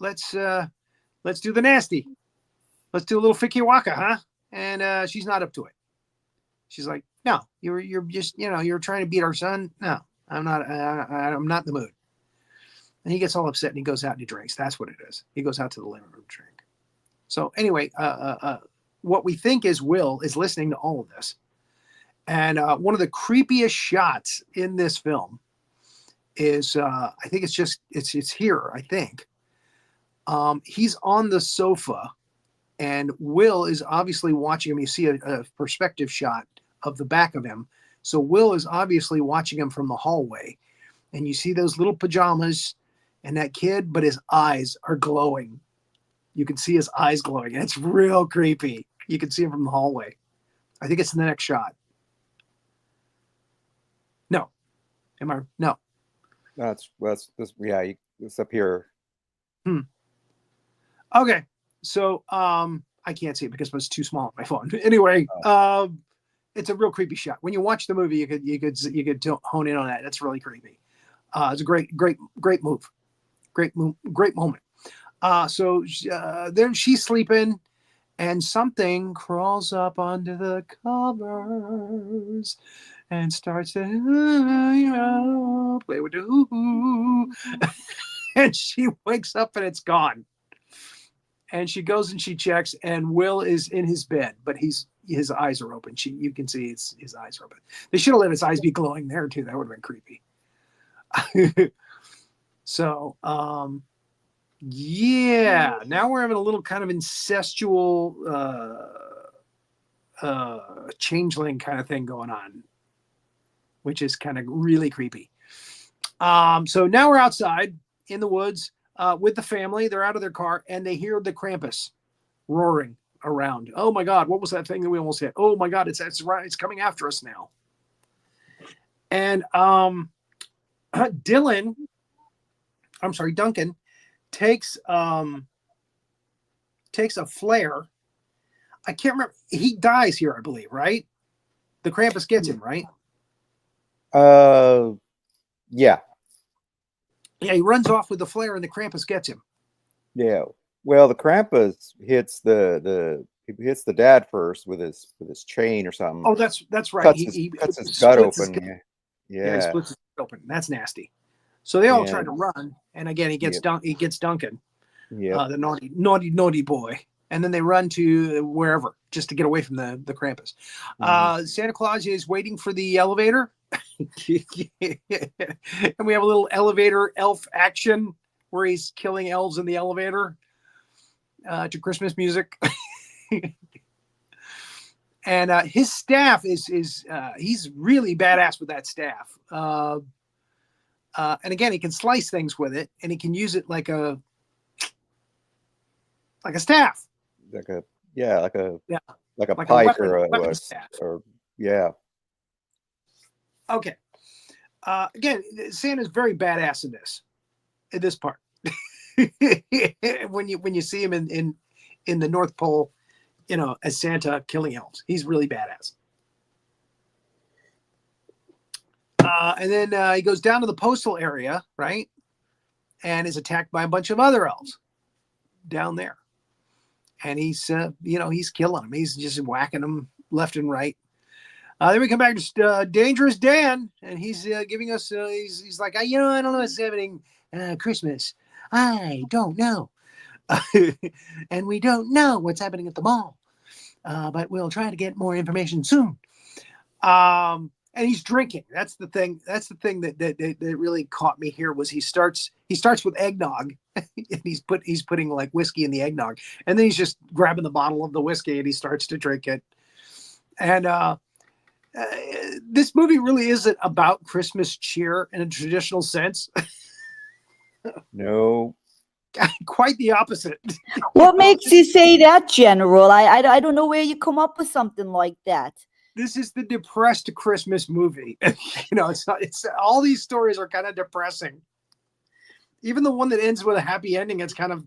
S3: let's do the nasty, let's do a little ficky waka, huh? And she's not up to it. She's like, no, you're just you're trying to beat our son. No, I'm not. I'm not in the mood. And he gets all upset and he goes out and he drinks. That's what it is. He goes out to the living room to drink. So anyway, what we think is Will is listening to all of this. And one of the creepiest shots in this film is, I think it's here, I think. He's on the sofa and Will is obviously watching him. You see a perspective shot of the back of him. So Will is obviously watching him from the hallway. And you see those little pajamas and that kid, but his eyes are glowing. You can see his eyes glowing. And it's real creepy. You can see him from the hallway. I think it's in the next shot. No. No.
S5: That's yeah, it's up here.
S3: Okay. So I can't see it because it's too small on my phone. Anyway, it's a real creepy shot. When you watch the movie, you could hone in on that. That's really creepy. It's a great move. Great moment. So then she's sleeping and something crawls up onto the covers and starts to play with the and she wakes up and it's gone. And she goes and she checks and Will is in his bed, but his eyes are open. You can see his eyes are open. They should have let his eyes be glowing there too. That would have been creepy. So, yeah, now we're having a little kind of incestual changeling kind of thing going on, which is kind of really creepy. So now we're outside in the woods with the family. They're out of their car and they hear the Krampus roaring around. Oh my God, what was that thing that we almost hit? Oh my God, it's right, it's coming after us now. And Duncan takes a flare. I can't remember. He dies here, I believe, right? The Krampus gets him, right?
S5: Yeah.
S3: Yeah, he runs off with the flare and the Krampus gets him.
S5: Yeah. Well, the Krampus hits he hits the dad first with his chain or something.
S3: Oh, that's right.
S5: Cuts his gut open.
S3: Yeah, he splits his gut open. That's nasty. So they all try to run, and again he gets Duncan, the naughty boy, and then they run to wherever just to get away from the Krampus. Santa Claus is waiting for the elevator, and we have a little elevator elf action where he's killing elves in the elevator to Christmas music. And his staff is he's really badass with that staff. And again, he can slice things with it, and he can use it like a staff,
S5: like a
S3: like
S5: pipe
S3: a weapon staff. Okay. Again, Santa's very badass in this part. when you see him in the North Pole, as Santa killing elves, he's really badass. And then he goes down to the postal area, right? And is attacked by a bunch of other elves down there. And he's killing them. He's just whacking them left and right. Then we come back to Dangerous Dan, and he's giving us, he's like, I don't know what's happening Christmas. I don't know. And we don't know what's happening at the mall. But we'll try to get more information soon. and he's drinking. That's the thing. That's the thing that really caught me here was he starts with eggnog, and he's putting like whiskey in the eggnog, and then he's just grabbing the bottle of the whiskey and he starts to drink it. And this movie really isn't about Christmas cheer in a traditional sense.
S5: No.
S3: Quite the opposite.
S4: What makes you say that, General? I don't know where you come up with something like that.
S3: This is the depressed Christmas movie. It's not. It's all these stories are kind of depressing. Even the one that ends with a happy ending, it's kind of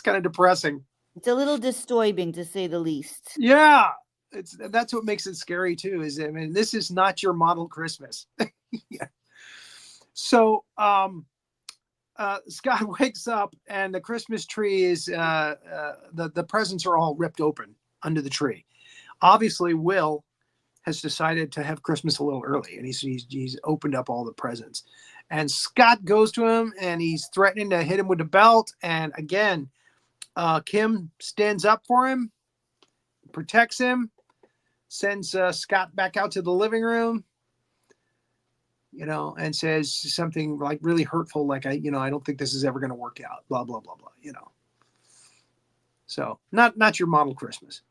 S3: depressing.
S4: It's a little disturbing, to say the least.
S3: Yeah, that's what makes it scary too. This is not your model Christmas. Yeah. So, Scott wakes up and the Christmas tree is the presents are all ripped open under the tree. Obviously, Will has decided to have Christmas a little early, and he's opened up all the presents. And Scott goes to him, and he's threatening to hit him with the belt. And again, Kim stands up for him, protects him, sends Scott back out to the living room, and says something like really hurtful, like I don't think this is ever going to work out. Blah blah blah blah. So not your model Christmas.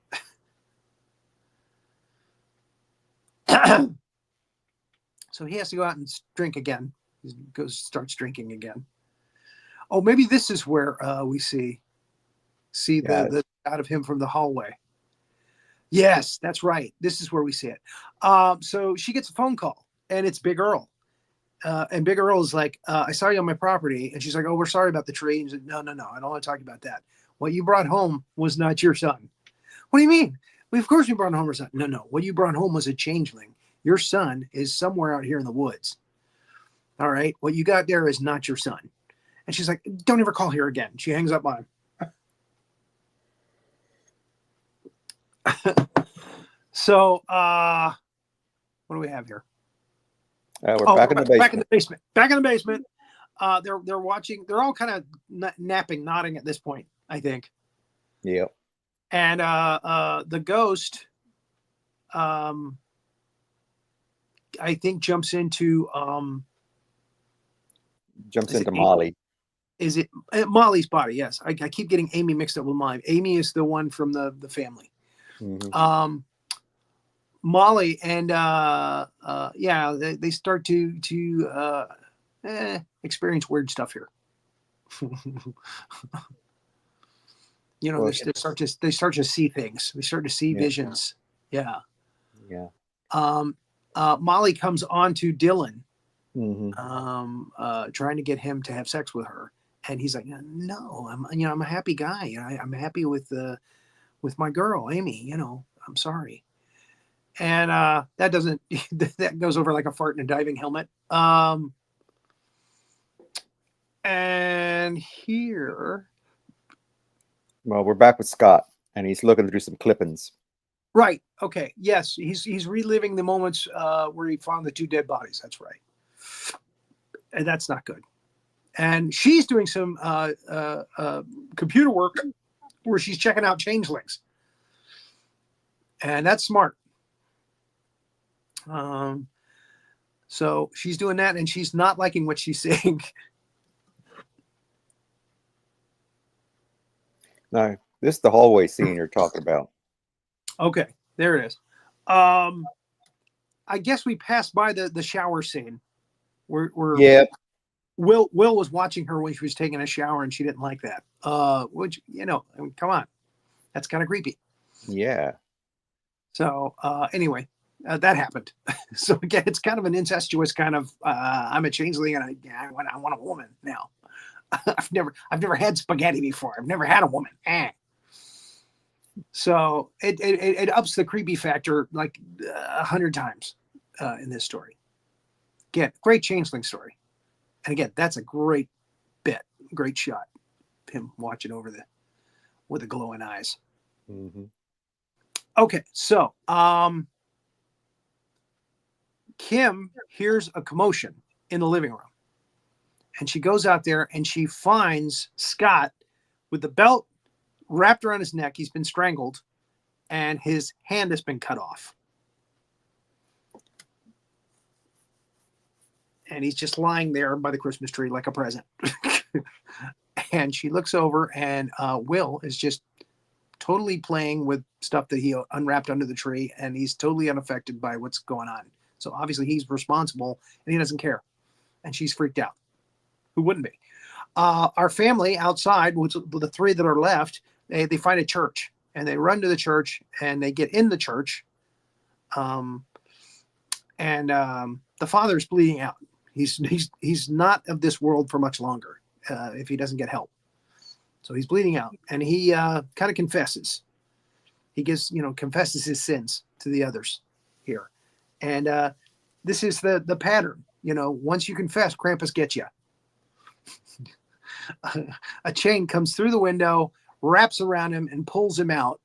S3: So he has to go out and drink again. He starts drinking again. Oh, maybe this is where we see the out of him from the hallway. Yes, that's right. This is where we see it. So she gets a phone call, and it's Big Earl. And Big Earl is like, I saw you on my property. And she's like, oh, we're sorry about the tree. And he's like, no, I don't want to talk about that. What you brought home was not your son. What do you mean? Well, of course we brought home our son. No. What you brought home was a changeling. Your son is somewhere out here in the woods. All right. What you got there is not your son. And she's like, don't ever call here again. She hangs up on him. So, what do we have here?
S5: We're back in the basement.
S3: Back in the basement. They're watching. They're all kind of nodding at this point, I think.
S5: Yep.
S3: And the ghost, I think, jumps into
S5: Molly.
S3: Is it Molly's body? Yes. I keep getting Amy mixed up with Molly. Amy is the one from the family.
S5: Mm-hmm.
S3: Molly and they start to experience weird stuff here. They start to see things. They start to see visions. Yeah. Molly comes on to Dylan, trying to get him to have sex with her, and he's like, "No, I'm a happy guy. I'm happy with my girl, Amy. I'm sorry." And that goes over like a fart in a diving helmet. And here.
S5: Well, we're back with Scott, and he's looking through some clippings.
S3: Right. Okay. Yes, he's reliving the moments where he found the two dead bodies. That's right. And that's not good. And she's doing some computer work where she's checking out changelings. And that's smart. So she's doing that, and she's not liking what she's seeing.
S5: No, this is the hallway scene you're talking about.
S3: Okay, there it is. I guess we passed by the shower scene where Will was watching her when she was taking a shower, and she didn't like that. Which come on, that's kind of creepy.
S5: Yeah.
S3: So anyway, that happened. So again, it's kind of an incestuous kind of. I'm a changeling, and I want a woman now. I've never had spaghetti before. I've never had a woman. So it ups the creepy factor like 100 times in this story. Again, great changeling story, and again, that's a great bit, great shot. Him watching over with the glowing eyes.
S5: Mm-hmm.
S3: Okay, so Kim hears a commotion in the living room. And she goes out there and she finds Scott with the belt wrapped around his neck. He's been strangled and his hand has been cut off. and he's just lying there by the Christmas tree like a present. And she looks over, and Will is just totally playing with stuff that he unwrapped under the tree, and he's totally unaffected by what's going on. So obviously he's responsible, and he doesn't care. And she's freaked out. Who wouldn't be? Our family outside, which the three that are left, they find a church, and they run to the church, and they get in the church. The father's bleeding out. He's not of this world for much longer if he doesn't get help. So he's bleeding out, and he kind of confesses. He confesses his sins to the others here. And this is the pattern. Once you confess, Krampus gets you. A chain comes through the window, wraps around him, and pulls him out.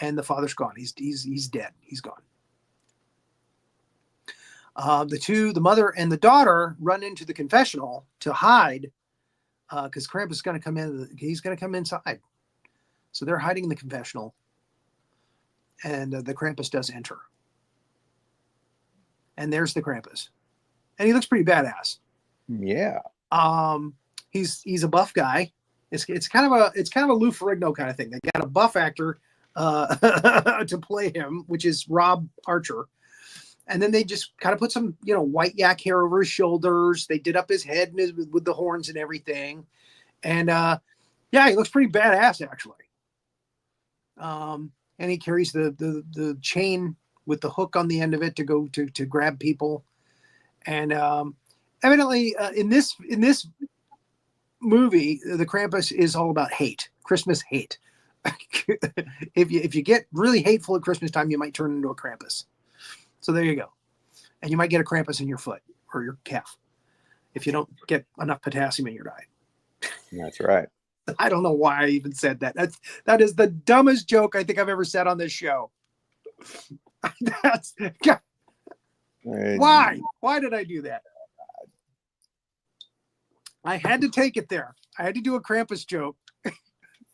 S3: And the father's gone. He's dead. He's gone. The mother and the daughter, run into the confessional to hide because Krampus is going to come in. He's going to come inside. So they're hiding in the confessional. And the Krampus does enter. And there's the Krampus. And he looks pretty badass.
S5: Yeah.
S3: He's a buff guy. It's kind of a Lou Ferrigno kind of thing. They got a buff actor to play him, which is Rob Archer. And then they just kind of put some, white yak hair over his shoulders. They did up his head with the horns and everything. And he looks pretty badass actually. And he carries the chain with the hook on the end of it to go to grab people. And evidently in this movie, the Krampus is all about hate, Christmas hate. If you get really hateful at Christmas time, you might turn into a Krampus. So there you go. And you might get a Krampus in your foot or your calf if you don't get enough potassium in your diet.
S5: That's right.
S3: I don't know why I even said that. That is the dumbest joke I think I've ever said on this show. Why? Why did I do that? I had to take it there. I had to do a Krampus joke.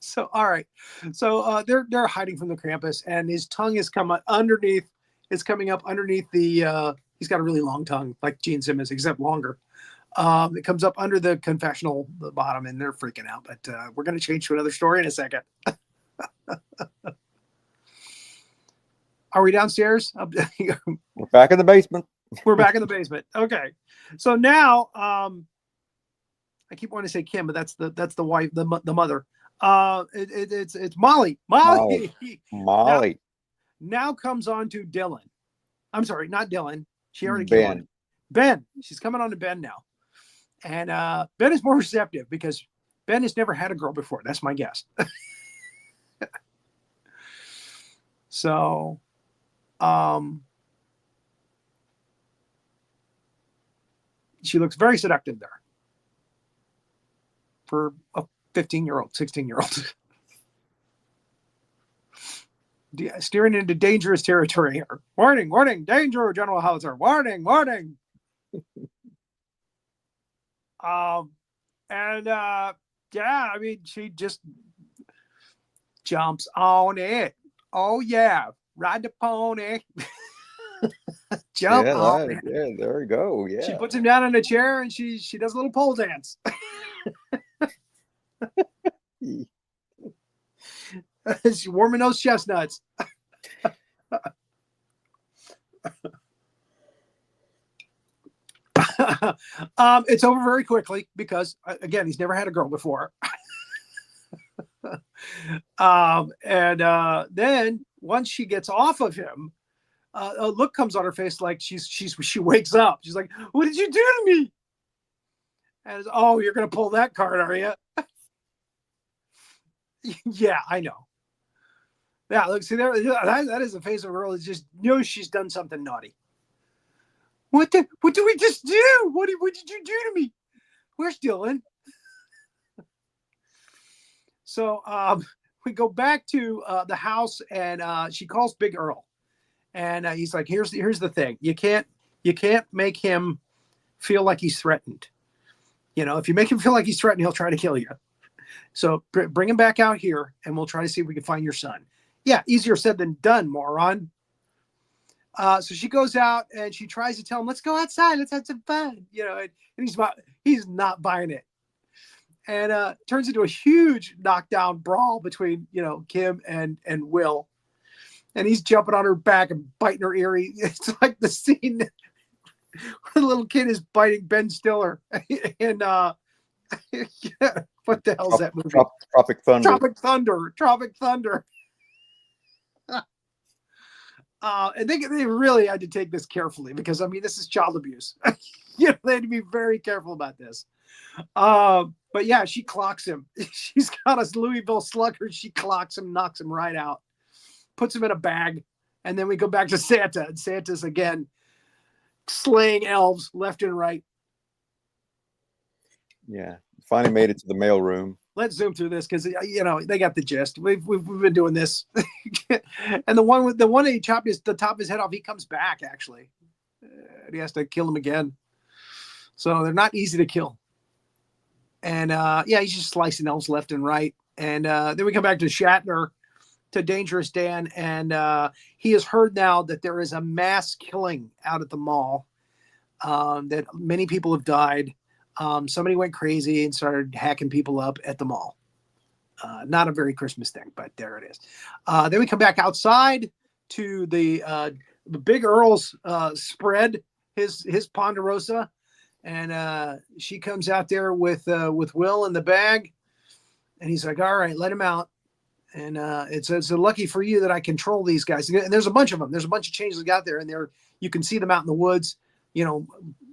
S3: So, all right. So they're hiding from the Krampus, and his tongue is coming up underneath the, he's got a really long tongue, like Gene Simmons, except longer. It comes up under the confessional, the bottom, and they're freaking out. But we're going to change to another story in a second. Are we downstairs?
S5: We're back in the basement.
S3: We're back in the basement. Okay. So now, I keep wanting to say Kim, but that's the wife, the mother. It's Molly.
S5: Molly.
S3: Now comes on to Dylan. I'm sorry, not Dylan. She already
S5: Ben.
S3: came on. Ben. She's coming on to Ben now. And Ben is more receptive because Ben has never had a girl before. That's my guess. So, she looks very seductive there for a 15-year-old, 16-year-old. Steering into dangerous territory here. Warning, warning, danger, General Howitzer. Warning, warning. She just jumps on it. Oh yeah, ride the pony. Jump on it.
S5: Yeah, there we go. Yeah.
S3: She puts him down in a chair and she does a little pole dance. She's warming those chestnuts. It's over very quickly because, again, he's never had a girl before. Then once she gets off of him, a look comes on her face like she wakes up. She's like, "What did you do to me?" And oh, you're gonna pull that card, are you? Yeah, I know. Yeah, look, see there. That is the face of a girl that just knows she's done something naughty. What did we just do? What did you do to me? Where's Dylan? So we go back to the house, and she calls Big Earl, and he's like, "Here's the thing. You can't make him feel like he's threatened. If you make him feel like he's threatened, he'll try to kill you. So bring him back out here, and we'll try to see if we can find your son." Yeah, easier said than done, moron. So she goes out and she tries to tell him, let's go outside. Let's have some fun. And he's not buying it. And turns into a huge knockdown brawl between, Kim and Will. And he's jumping on her back and biting her ear. It's like the scene where the little kid is biting Ben Stiller. And what the hell is that movie?
S5: Tropic Thunder.
S3: Tropic Thunder. And they really had to take this carefully because, this is child abuse. They had to be very careful about this. But yeah, she clocks him. She's got a Louisville Slugger. She clocks him, knocks him right out, puts him in a bag. And then we go back to Santa. And Santa's again slaying elves left and right.
S5: Yeah. Finally made it to the mail room.
S3: Let's zoom through this because they got the gist. We've been doing this, and the one that he chopped the top of his head off, he comes back actually, and he has to kill him again. So they're not easy to kill. And he's just slicing elves left and right. And then we come back to Shatner, to Dangerous Dan, and he has heard now that there is a mass killing out at the mall, that many people have died. Somebody went crazy and started hacking people up at the mall. Not a very Christmas thing, but there it is. Then we come back outside to the Big Earl's spread, his Ponderosa, and she comes out there with Will in the bag, and he's like, "All right, let him out." And it's lucky for you that I control these guys. And there's a bunch of them. There's a bunch of changelings out there, and you can see them out in the woods,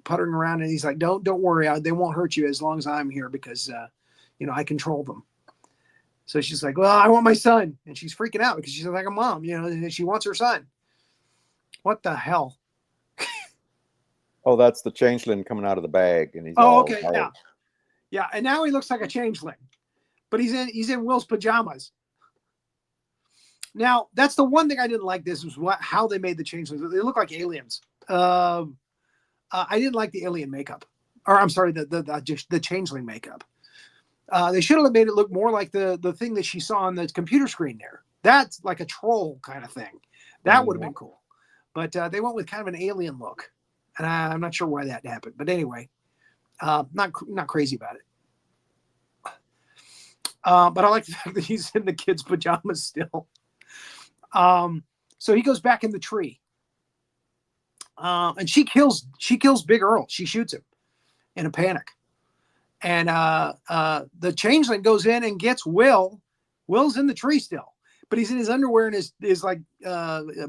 S3: puttering around. And he's like, don't worry, they won't hurt you as long as I'm here because I control them. So she's like, well, I want my son. And she's freaking out because she's like a mom, she wants her son. What the hell?
S5: Oh, that's the changeling coming out of the bag, and he's
S3: okay, yeah. And now he looks like a changeling, but he's in Will's pajamas. Now that's the one thing I didn't like. This was how they made the changelings. They look like aliens. I didn't like the alien makeup, or I'm sorry, the changeling makeup. They should have made it look more like the thing that she saw on the computer screen there. That's like a troll kind of thing. That would have been cool. But they went with kind of an alien look. And I'm not sure why that happened. But anyway, not crazy about it. But I like the fact that he's in the kid's pajamas still. So he goes back in the tree. And she kills Big Earl. She shoots him in a panic. And the changeling goes in and gets Will. Will's in the tree still, but he's in his underwear and his like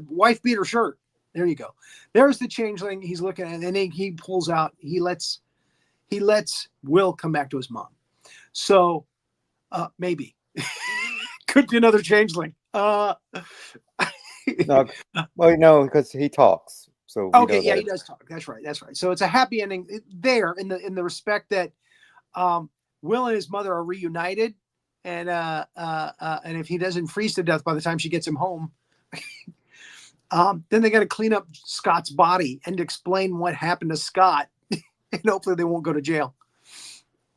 S3: wife beater shirt. There you go. There's the changeling. He's looking at it, and then he pulls out. He lets Will come back to his mom. So maybe could be another changeling.
S5: No, because he talks. So
S3: okay, yeah, he does talk. That's right. So it's a happy ending there in the respect that Will and his mother are reunited, and if he doesn't freeze to death by the time she gets him home, then they got to clean up Scott's body and explain what happened to Scott, and hopefully they won't go to jail.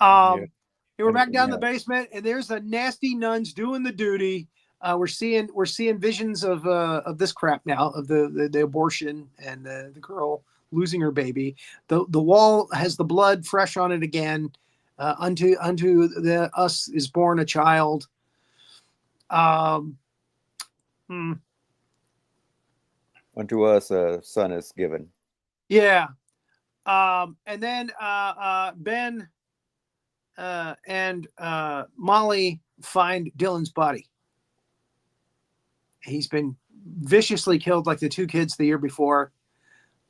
S3: We're back down in the basement, and there's the nasty nuns doing the duty. We're seeing visions of this crap now, of the abortion and the girl losing her baby. The wall has the blood fresh on it again. Unto us is born a child.
S5: Unto us a son is given.
S3: Yeah. And then Ben and Molly find Dylan's body. He's been viciously killed like the two kids the year before.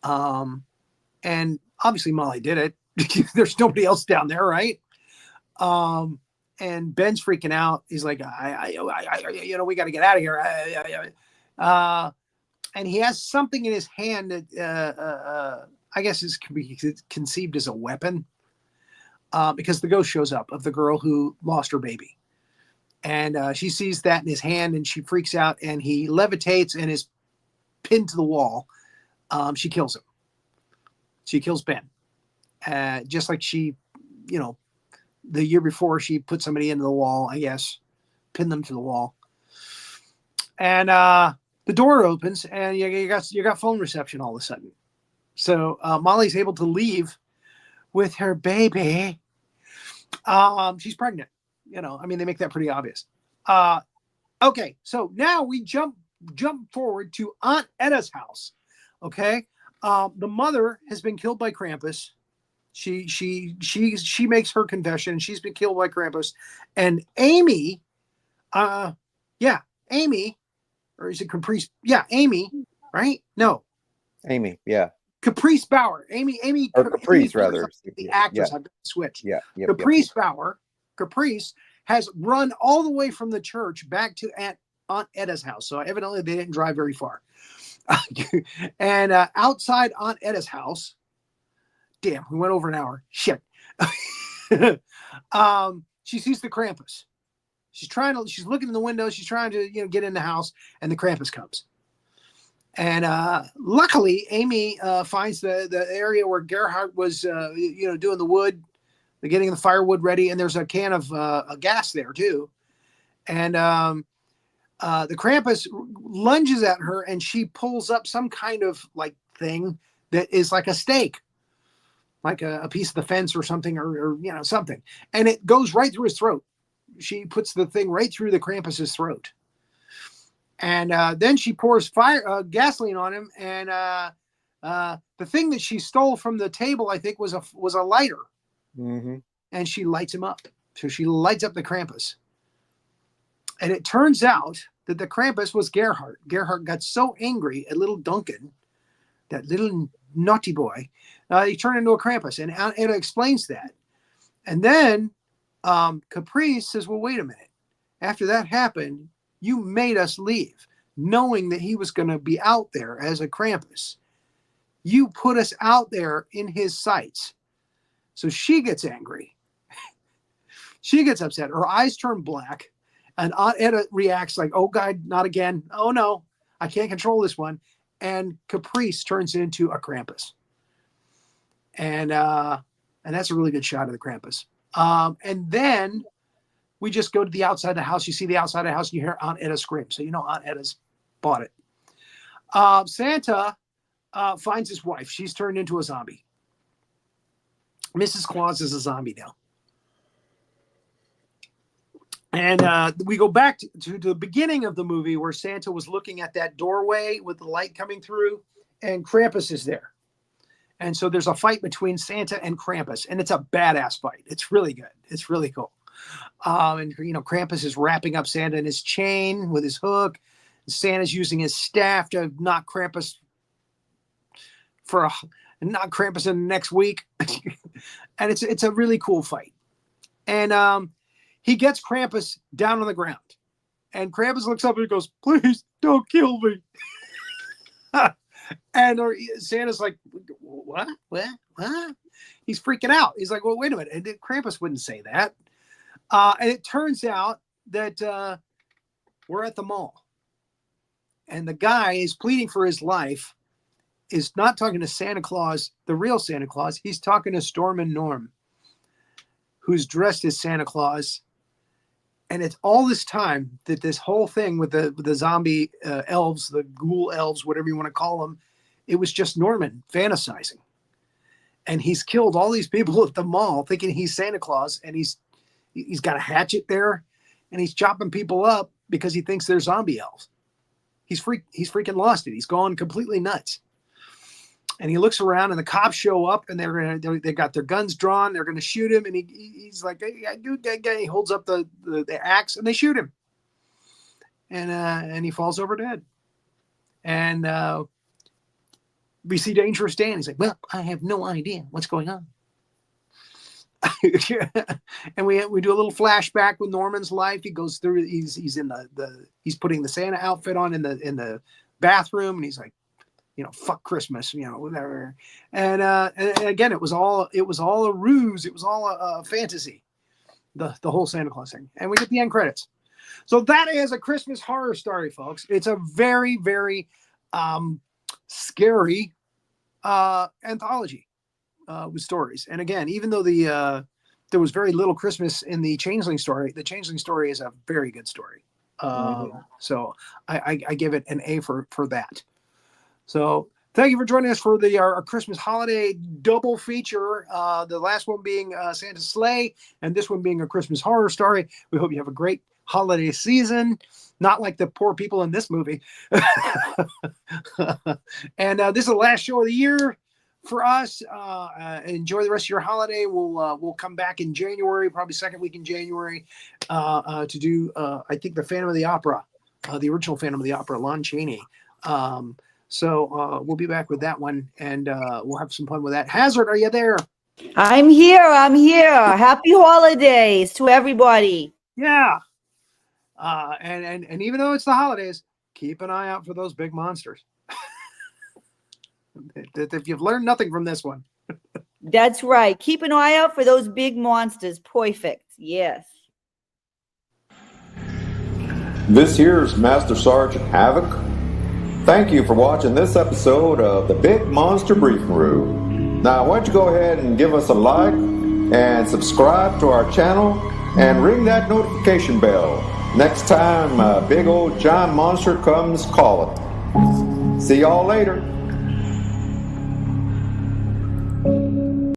S3: And obviously Molly did it. There's nobody else down there, right? And Ben's freaking out. He's like, we got to get out of here. And he has something in his hand that I guess is conceived as a weapon, because the ghost shows up of the girl who lost her baby. And she sees that in his hand, and she freaks out, and he levitates and is pinned to the wall. She kills him. She kills Ben. Just like she, the year before, she put somebody into the wall, I guess, pinned them to the wall. And the door opens and you got phone reception all of a sudden. So Molly's able to leave with her baby. She's pregnant. I mean, they make that pretty obvious. Okay, so now we jump forward to Aunt Edda's house. Okay, the mother has been killed by Krampus. She makes her confession. She's been killed by Krampus, and Amy, Amy, or is it Caprice? Yeah, Amy, right? No,
S5: Amy, yeah.
S3: Caprice Bauer. Amy,
S5: or Caprice,
S3: Amy,
S5: rather.
S3: the actress.
S5: Yeah.
S3: I've got to switch.
S5: Yeah.
S3: Caprice Bauer. Caprice has run all the way from the church back to Aunt Edda's house. So evidently they didn't drive very far. And outside Aunt Edda's house, damn, we went over an hour. Shit. She sees the Krampus. She's looking in the window. She's trying to, get in the house, and the Krampus comes. And luckily, Amy finds the area where Gerhardt was, doing the wood, getting the firewood ready, and there's a can of gas there too. And the Krampus lunges at her, and she pulls up some kind of like thing that is like a stake, like a piece of the fence or something, or something, and it goes right through his throat. She puts the thing right through the Krampus's throat. And then she pours gasoline on him, and the thing that she stole from the table, I think, was a lighter.
S5: Mm-hmm.
S3: And she lights him up. So she lights up the Krampus. And it turns out that the Krampus was Gerhardt. Gerhardt got so angry at little Duncan, that little naughty boy, he turned into a Krampus. And Aunt Edda explains that. And then Caprice says, well, wait a minute. After that happened, you made us leave, knowing that he was going to be out there as a Krampus. You put us out there in his sights. So she gets angry. She gets upset. Her eyes turn black. And Aunt Edda reacts like, oh, God, not again. Oh, no, I can't control this one. And Caprice turns into a Krampus. And that's a really good shot of the Krampus. And then we just go to the outside of the house. You see the outside of the house, and you hear Aunt Edda scream. So Aunt Edda's bought it. Santa finds his wife. She's turned into a zombie. Mrs. Claus is a zombie now. And we go back to the beginning of the movie where Santa was looking at that doorway with the light coming through, and Krampus is there. And so there's a fight between Santa and Krampus, and it's a badass fight. It's really good. It's really cool. And Krampus is wrapping up Santa in his chain with his hook. Santa's using his staff to knock Krampus in the next week. And it's a really cool fight. And he gets Krampus down on the ground. And Krampus looks up and he goes, please don't kill me. And Santa's like, what? He's freaking out. He's like, well, wait a minute. And Krampus wouldn't say that. And it turns out that we're at the mall. And the guy is pleading for his life, is not talking to Santa Claus, the real Santa Claus. He's talking to Storm and Norm, who's dressed as Santa Claus. And it's all this time that this whole thing with the zombie elves, the ghoul elves, whatever you want to call them, it was just Norman fantasizing. And he's killed all these people at the mall thinking he's Santa Claus, and he's got a hatchet there, and he's chopping people up because he thinks they're zombie elves. He's freaking lost it. He's gone completely nuts. And he looks around, and the cops show up, and they got their guns drawn. They're gonna shoot him, and he's like, hey, dude, that guy. He holds up the axe, and they shoot him. And he falls over dead. And we see Dangerous Dan. He's like, well, I have no idea what's going on. And we do a little flashback with Norman's life. He goes through. He's in he's putting the Santa outfit on in the bathroom, and he's like, fuck Christmas, whatever. And again, it was all a ruse. It was all a fantasy. The whole Santa Claus thing. And we get the end credits. So that is A Christmas Horror Story, folks. It's a very, very scary anthology with stories. And again, even though there was very little Christmas in the Changeling story is a very good story. So I give it an A for that. So thank you for joining us for our Christmas holiday double feature. The last one being Santa's Sleigh, and this one being A Christmas Horror Story. We hope you have a great holiday season, not like the poor people in this movie. And this is the last show of the year for us. Enjoy the rest of your holiday. We'll come back in January, probably second week in January, to do I think the Phantom of the Opera, the original Phantom of the Opera, Lon Chaney. So we'll be back with that one, and we'll have some fun with that. Hazzard, are you there?
S4: I'm here. Happy holidays to everybody.
S3: Yeah. And even though it's the holidays, keep an eye out for those big monsters. If you've learned nothing from this one.
S4: That's right. Keep an eye out for those big monsters. Perfect. Yes.
S5: This here's Master Sergeant Havoc. Thank you for watching this episode of the Big Monster Briefing Room. Now, why don't you go ahead and give us a like and subscribe to our channel and ring that notification bell next time a big old giant monster comes calling. See y'all later.